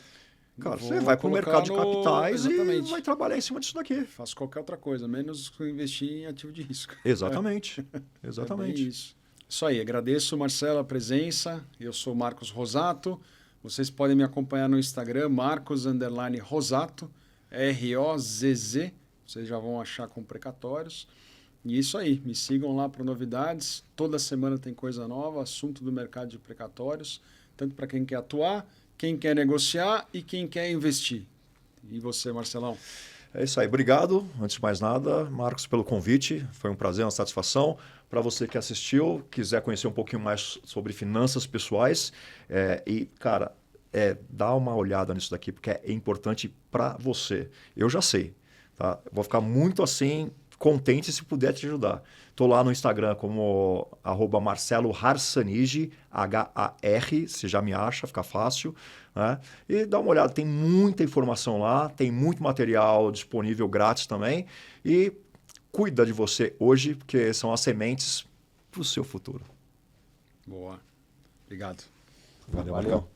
cara, você vai para o mercado de capitais e vai trabalhar em cima disso daqui. Faço qualquer outra coisa, menos investir em ativo de risco. Exatamente. É Exatamente. bem isso aí, agradeço, Marcelo, a presença. Eu sou Marcos Rosato. Vocês podem me acompanhar no Instagram, Marcos_Rosato, ROZZ. Vocês já vão achar com precatórios. E isso aí, me sigam lá para novidades. Toda semana tem coisa nova, assunto do mercado de precatórios, tanto para quem quer atuar, quem quer negociar e quem quer investir. E você, Marcelão? É isso aí. Obrigado, antes de mais nada, Marcos, pelo convite. Foi um prazer, uma satisfação. Para você que assistiu, quiser conhecer um pouquinho mais sobre finanças pessoais, dá uma olhada nisso daqui, porque é importante para você. Eu já sei. Tá? Vou ficar muito assim, contente se puder te ajudar. Estou lá no Instagram como @MarceloHarsanigi, H-A-R, você já me acha, fica fácil. Né? E dá uma olhada, tem muita informação lá, tem muito material disponível grátis também. E cuida de você hoje, porque são as sementes para o seu futuro. Boa. Obrigado. Valeu.